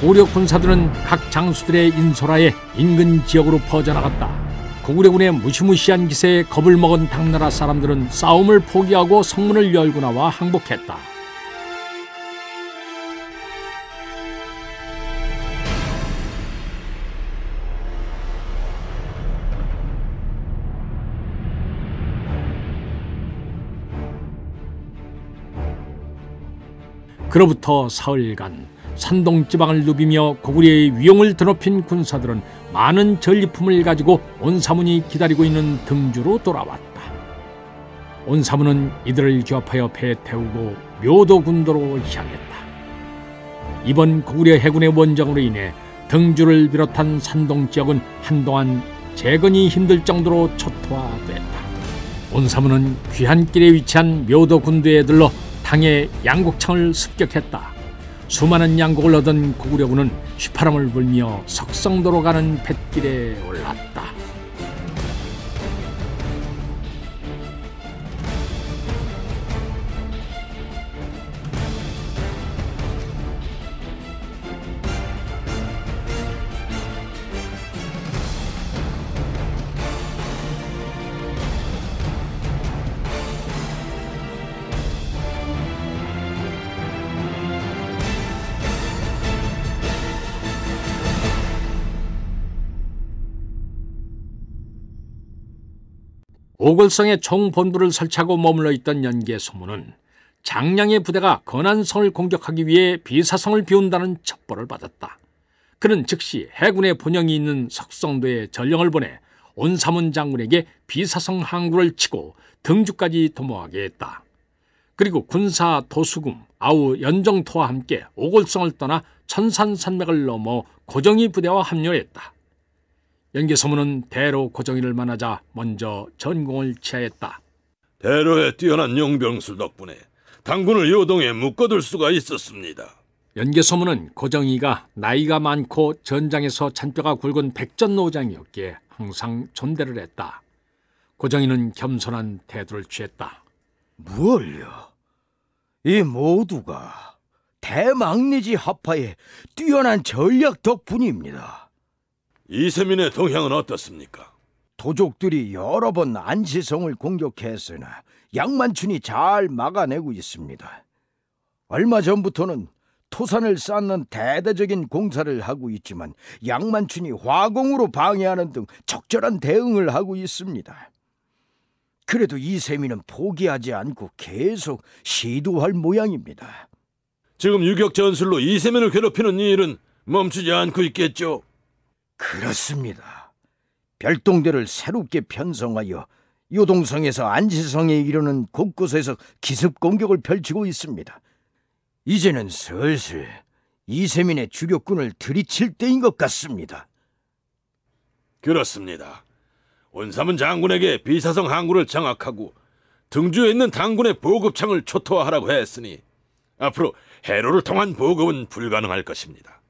고구려 군사들은 각 장수들의 인솔하에 인근 지역으로 퍼져나갔다. 고구려군의 무시무시한 기세에 겁을 먹은 당나라 사람들은 싸움을 포기하고 성문을 열고 나와 항복했다. 그로부터 사흘간 산동지방을 누비며 고구려의 위용을 드높인 군사들은 많은 전리품을 가지고 온사문이 기다리고 있는 등주로 돌아왔다. 온사문은 이들을 규합하여 배에 태우고 묘도 군도로 향했다. 이번 고구려 해군의 원정으로 인해 등주를 비롯한 산동지역은 한동안 재건이 힘들 정도로 초토화됐다. 온사문은 귀한길에 위치한 묘도 군도에 들러 당의 양곡창을 습격했다. 수많은 양곡을 얻은 고구려군은 휘파람을 불며 석성도로 가는 뱃길에 올랐다. 오골성에 총본부를 설치하고 머물러 있던 연개소문은 장량의 부대가 건안성을 공격하기 위해 비사성을 비운다는 첩보를 받았다. 그는 즉시 해군의 본영이 있는 석성도에 전령을 보내 온사문 장군에게 비사성 항구를 치고 등주까지 도모하게 했다. 그리고 군사 도수금, 아우 연정토와 함께 오골성을 떠나 천산산맥을 넘어 고정희 부대와 합류했다. 연개소문은 대로 고정희를 만나자 먼저 전공을 취하였다. 대로의 뛰어난 용병술 덕분에 당군을 요동에 묶어둘 수가 있었습니다. 연개소문은 고정희가 나이가 많고 전장에서 잔뼈가 굵은 백전노장이었기에 항상 존대를 했다. 고정희는 겸손한 태도를 취했다. 뭘요? 이 모두가 대망리지 하파의 뛰어난 전략 덕분입니다. 이세민의 동향은 어떻습니까? 도족들이 여러 번 안시성을 공격했으나 양만춘이 잘 막아내고 있습니다. 얼마 전부터는 토산을 쌓는 대대적인 공사를 하고 있지만 양만춘이 화공으로 방해하는 등 적절한 대응을 하고 있습니다. 그래도 이세민은 포기하지 않고 계속 시도할 모양입니다. 지금 유격 전술로 이세민을 괴롭히는 일은 멈추지 않고 있겠죠? 그렇습니다. 별동대를 새롭게 편성하여 요동성에서 안시성에 이르는 곳곳에서 기습 공격을 펼치고 있습니다. 이제는 슬슬 이세민의 주력군을 들이칠 때인 것 같습니다. 그렇습니다. 온사문 장군에게 비사성 항구를 장악하고 등주에 있는 당군의 보급창을 초토화하라고 했으니 앞으로 해로를 통한 보급은 불가능할 것입니다.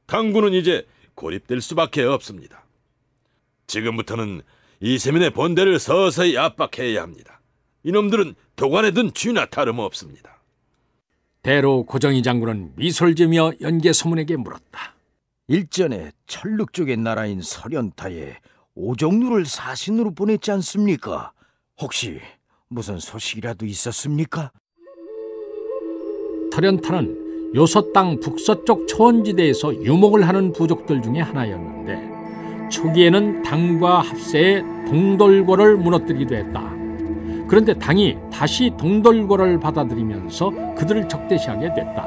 당군은 이제 고립될 수밖에 없습니다. 지금부터는 이세민의 본대를 서서히 압박해야 합니다. 이놈들은 도관에 든 쥐나 다름없습니다. 대로 고정희 장군은 미소를 지으며 연개소문에게 물었다. 일전에 철륵 쪽의 나라인 설현타에 오종루를 사신으로 보냈지 않습니까? 혹시 무슨 소식이라도 있었습니까? 설현타는 요서 땅 북서쪽 초원지대에서 유목을 하는 부족들 중에 하나였는데 초기에는 당과 합세해 동돌궐을 무너뜨리기도 했다. 그런데 당이 다시 동돌궐을 받아들이면서 그들을 적대시하게 됐다.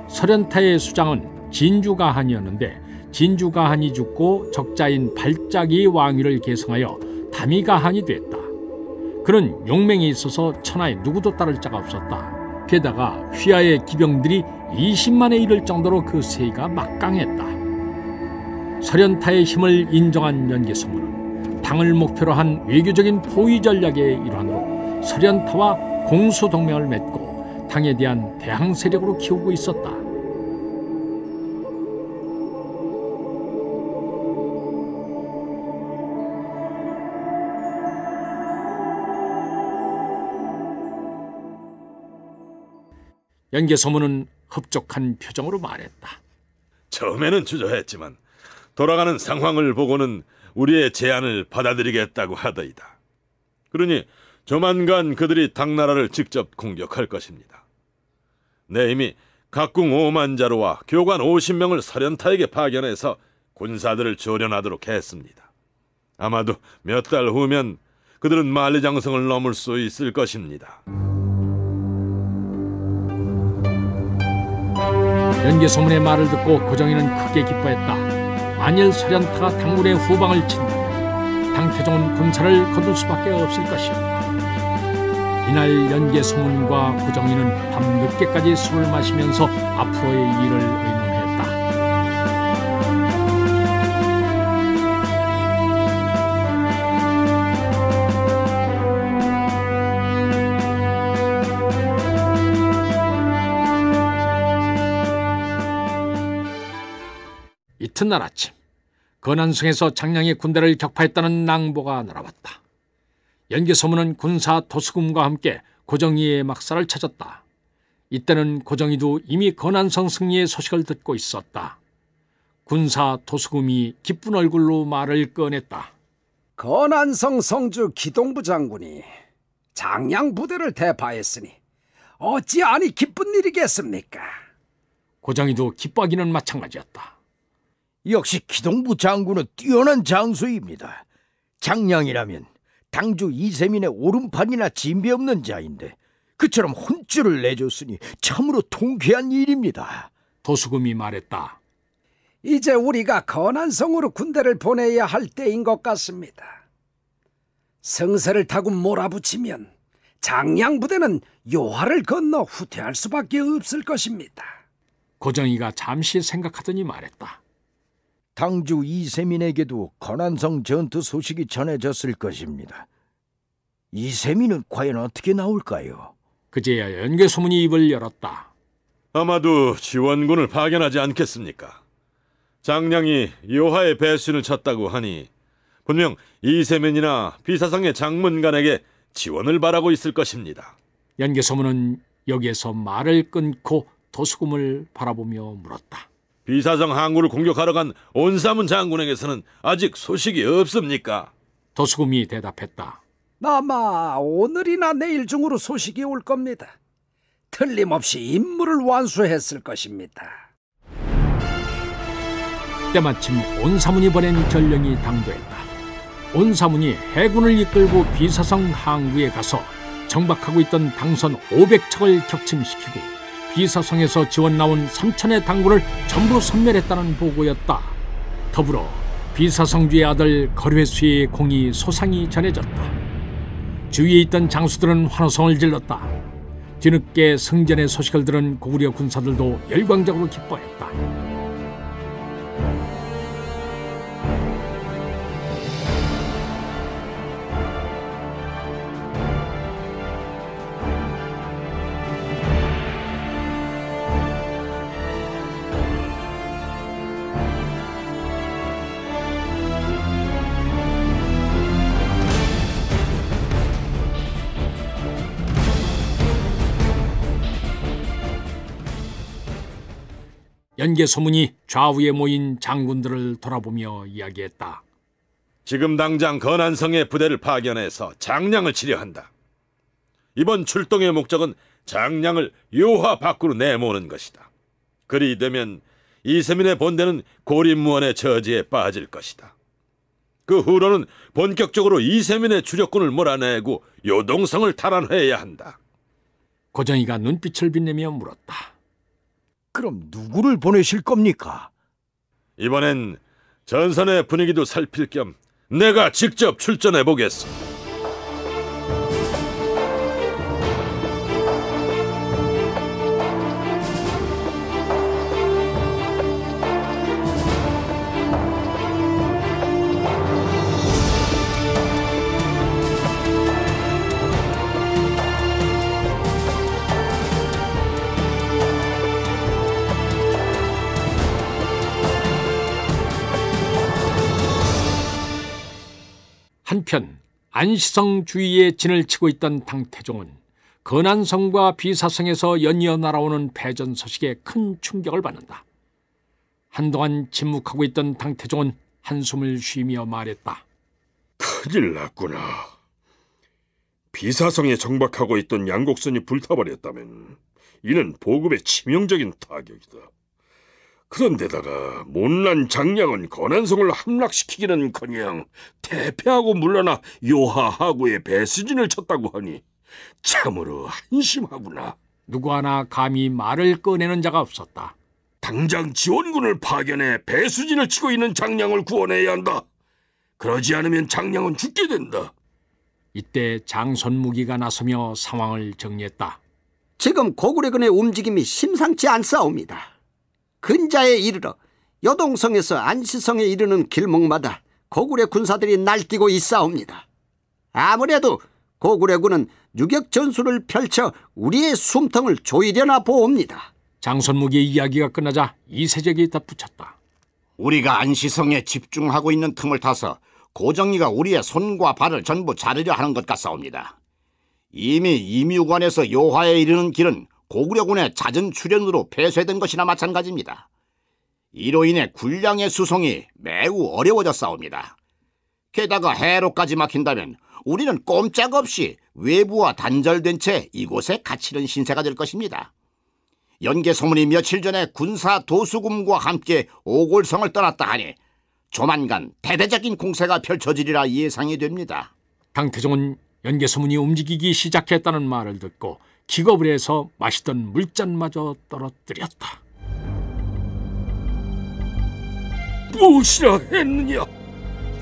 설현타의 수장은 진주가한이었는데 진주가한이 죽고 적자인 발작이 왕위를 계승하여 담이가한이 됐다. 그는 용맹이 있어서 천하에 누구도 따를 자가 없었다. 게다가 휘하의 기병들이 20만에 이를 정도로 그 세기가 막강했다. 설현타의 힘을 인정한 연개소문은 당을 목표로 한 외교적인 포위 전략의 일환으로 설현타와 공수동맹을 맺고 당에 대한 대항 세력으로 키우고 있었다. 연개소문은 흡족한 표정으로 말했다. 처음에는 주저했지만 돌아가는 상황을 보고는 우리의 제안을 받아들이겠다고 하더이다. 그러니 조만간 그들이 당나라를 직접 공격할 것입니다. 내 이미 각궁 5만 자루와 교관 50명을 설현타에게 파견해서 군사들을 조련하도록 했습니다. 아마도 몇 달 후면 그들은 만리장성을 넘을 수 있을 것입니다. 연개소문의 말을 듣고 고정희는 크게 기뻐했다. 만일 설현타가 당군의 후방을 친다면 당태종은 군사를 거둘 수밖에 없을 것이었다. 이날 연개소문과 고정희는 밤늦게까지 술을 마시면서 앞으로의 일을 의논했다. 이튿날 아침 건안성에서 장량의 군대를 격파했다는 낭보가 날아왔다. 연개소문은 군사 도수금과 함께 고정희의 막사를 찾았다. 이때는 고정희도 이미 건안성 승리의 소식을 듣고 있었다. 군사 도수금이 기쁜 얼굴로 말을 꺼냈다. 건안성 성주 기동부 장군이 장량 부대를 대파했으니 어찌 아니 기쁜 일이겠습니까? 고정희도 기뻐하기는 마찬가지였다. 역시 기동부 장군은 뛰어난 장수입니다. 장량이라면 당주 이세민의 오른팔이나 진배 없는 자인데 그처럼 혼쭐을 내줬으니 참으로 통쾌한 일입니다. 도수금이 말했다. 이제 우리가 건안성으로 군대를 보내야 할 때인 것 같습니다. 성세를 타고 몰아붙이면 장량 부대는 요하를 건너 후퇴할 수밖에 없을 것입니다. 고정희가 잠시 생각하더니 말했다. 당주 이세민에게도 건안성 전투 소식이 전해졌을 것입니다. 이세민은 과연 어떻게 나올까요? 그제야 연개소문이 입을 열었다. 아마도 지원군을 파견하지 않겠습니까? 장량이 요하의 배순을 쳤다고 하니 분명 이세민이나 비사성의 장문관에게 지원을 바라고 있을 것입니다. 연개소문은 여기에서 말을 끊고 도수금을 바라보며 물었다. 비사성 항구를 공격하러 간 온사문 장군에게서는 아직 소식이 없습니까? 도수금이 대답했다. 아마 오늘이나 내일 중으로 소식이 올 겁니다. 틀림없이 임무를 완수했을 것입니다. 때마침 온사문이 보낸 전령이 당도했다. 온사문이 해군을 이끌고 비사성 항구에 가서 정박하고 있던 당선 500척을 격침시키고 비사성에서 지원 나온 3,000의 당군을 전부 섬멸했다는 보고였다. 더불어 비사성주의 아들 거류회수의 공이 소상히 전해졌다. 주위에 있던 장수들은 환호성을 질렀다. 뒤늦게 승전의 소식을 들은 고구려 군사들도 열광적으로 기뻐했다. 연개소문이 좌우에 모인 장군들을 돌아보며 이야기했다. 지금 당장 건안성의 부대를 파견해서 장량을 치려 한다. 이번 출동의 목적은 장량을 요하 밖으로 내모는 것이다. 그리 되면 이세민의 본대는 고립무원의 저지에 빠질 것이다. 그 후로는 본격적으로 이세민의 주력군을 몰아내고 요동성을 탈환해야 한다. 고정이가 눈빛을 빛내며 물었다. 그럼 누구를 보내실 겁니까? 이번엔 전선의 분위기도 살필 겸 내가 직접 출전해 보겠소. 한편 안시성 주위에 진을 치고 있던 당태종은 건안성과 비사성에서 연이어 날아오는 패전 소식에 큰 충격을 받는다. 한동안 침묵하고 있던 당태종은 한숨을 쉬며 말했다. 큰일 났구나. 비사성에 정박하고 있던 양곡선이 불타버렸다면 이는 보급의 치명적인 타격이다. 그런데다가 못난 장량은 건안성을 함락시키기는커녕 대패하고 물러나 요하 하구에 배수진을 쳤다고 하니 참으로 한심하구나. 누구 하나 감히 말을 꺼내는 자가 없었다. 당장 지원군을 파견해 배수진을 치고 있는 장량을 구원해야 한다. 그러지 않으면 장량은 죽게 된다. 이때 장손무기가 나서며 상황을 정리했다. 지금 고구려군의 움직임이 심상치 않사옵니다. 근자에 이르러 여동성에서 안시성에 이르는 길목마다 고구려 군사들이 날뛰고 있사옵니다. 아무래도 고구려군은 유격 전술을 펼쳐 우리의 숨통을 조이려나 보옵니다. 장손무기의 이야기가 끝나자 이세적이 덧붙였다. 우리가 안시성에 집중하고 있는 틈을 타서 고정이가 우리의 손과 발을 전부 자르려 하는 것 같사옵니다. 이미 임유관에서 요하에 이르는 길은 고구려군의 잦은 출현으로 폐쇄된 것이나 마찬가지입니다. 이로 인해 군량의 수송이 매우 어려워졌사옵니다. 게다가 해로까지 막힌다면 우리는 꼼짝없이 외부와 단절된 채 이곳에 갇히는 신세가 될 것입니다. 연개소문이 며칠 전에 군사 도수금과 함께 오골성을 떠났다 하니 조만간 대대적인 공세가 펼쳐지리라 예상이 됩니다. 당태종은 연개소문이 움직이기 시작했다는 말을 듣고 기겁을 해서 마시던 물잔마저 떨어뜨렸다. 무엇이라 했느냐?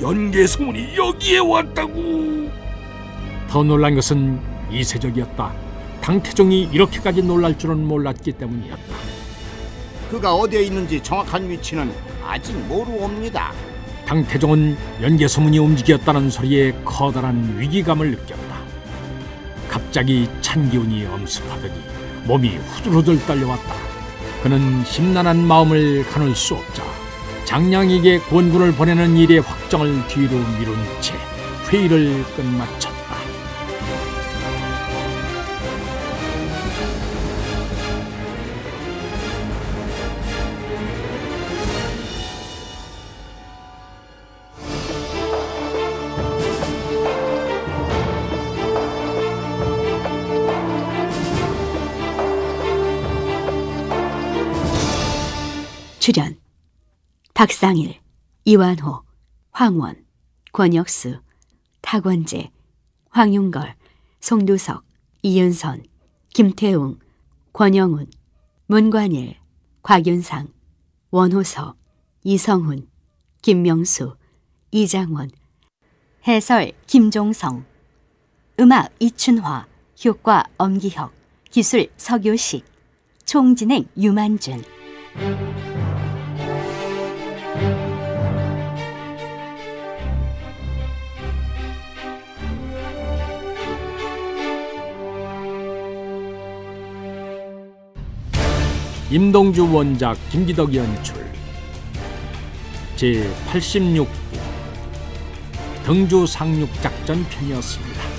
연개소문이 여기에 왔다고. 더 놀란 것은 이세적이었다. 당태종이 이렇게까지 놀랄 줄은 몰랐기 때문이었다. 그가 어디에 있는지 정확한 위치는 아직 모르옵니다. 당태종은 연개소문이 움직였다는 소리에 커다란 위기감을 느꼈다. 갑자기 찬 기운이 엄습하더니 몸이 후들후들 떨려왔다. 그는 심란한 마음을 가눌 수 없자 장량에게 권군을 보내는 일의 확정을 뒤로 미룬 채 회의를 끝마쳤다. 출연 박상일, 이완호, 황원, 권혁수, 탁원재, 황윤걸, 송두석, 이윤선, 김태웅, 권영훈, 문관일, 곽윤상, 원호서, 이성훈, 김명수, 이장원. 해설 김종성. 음악 이춘화. 효과 엄기혁. 기술 서교식. 총진행 유만준. 임동주 원작, 김기덕 연출. 제86부 등주 상륙작전 편이었습니다.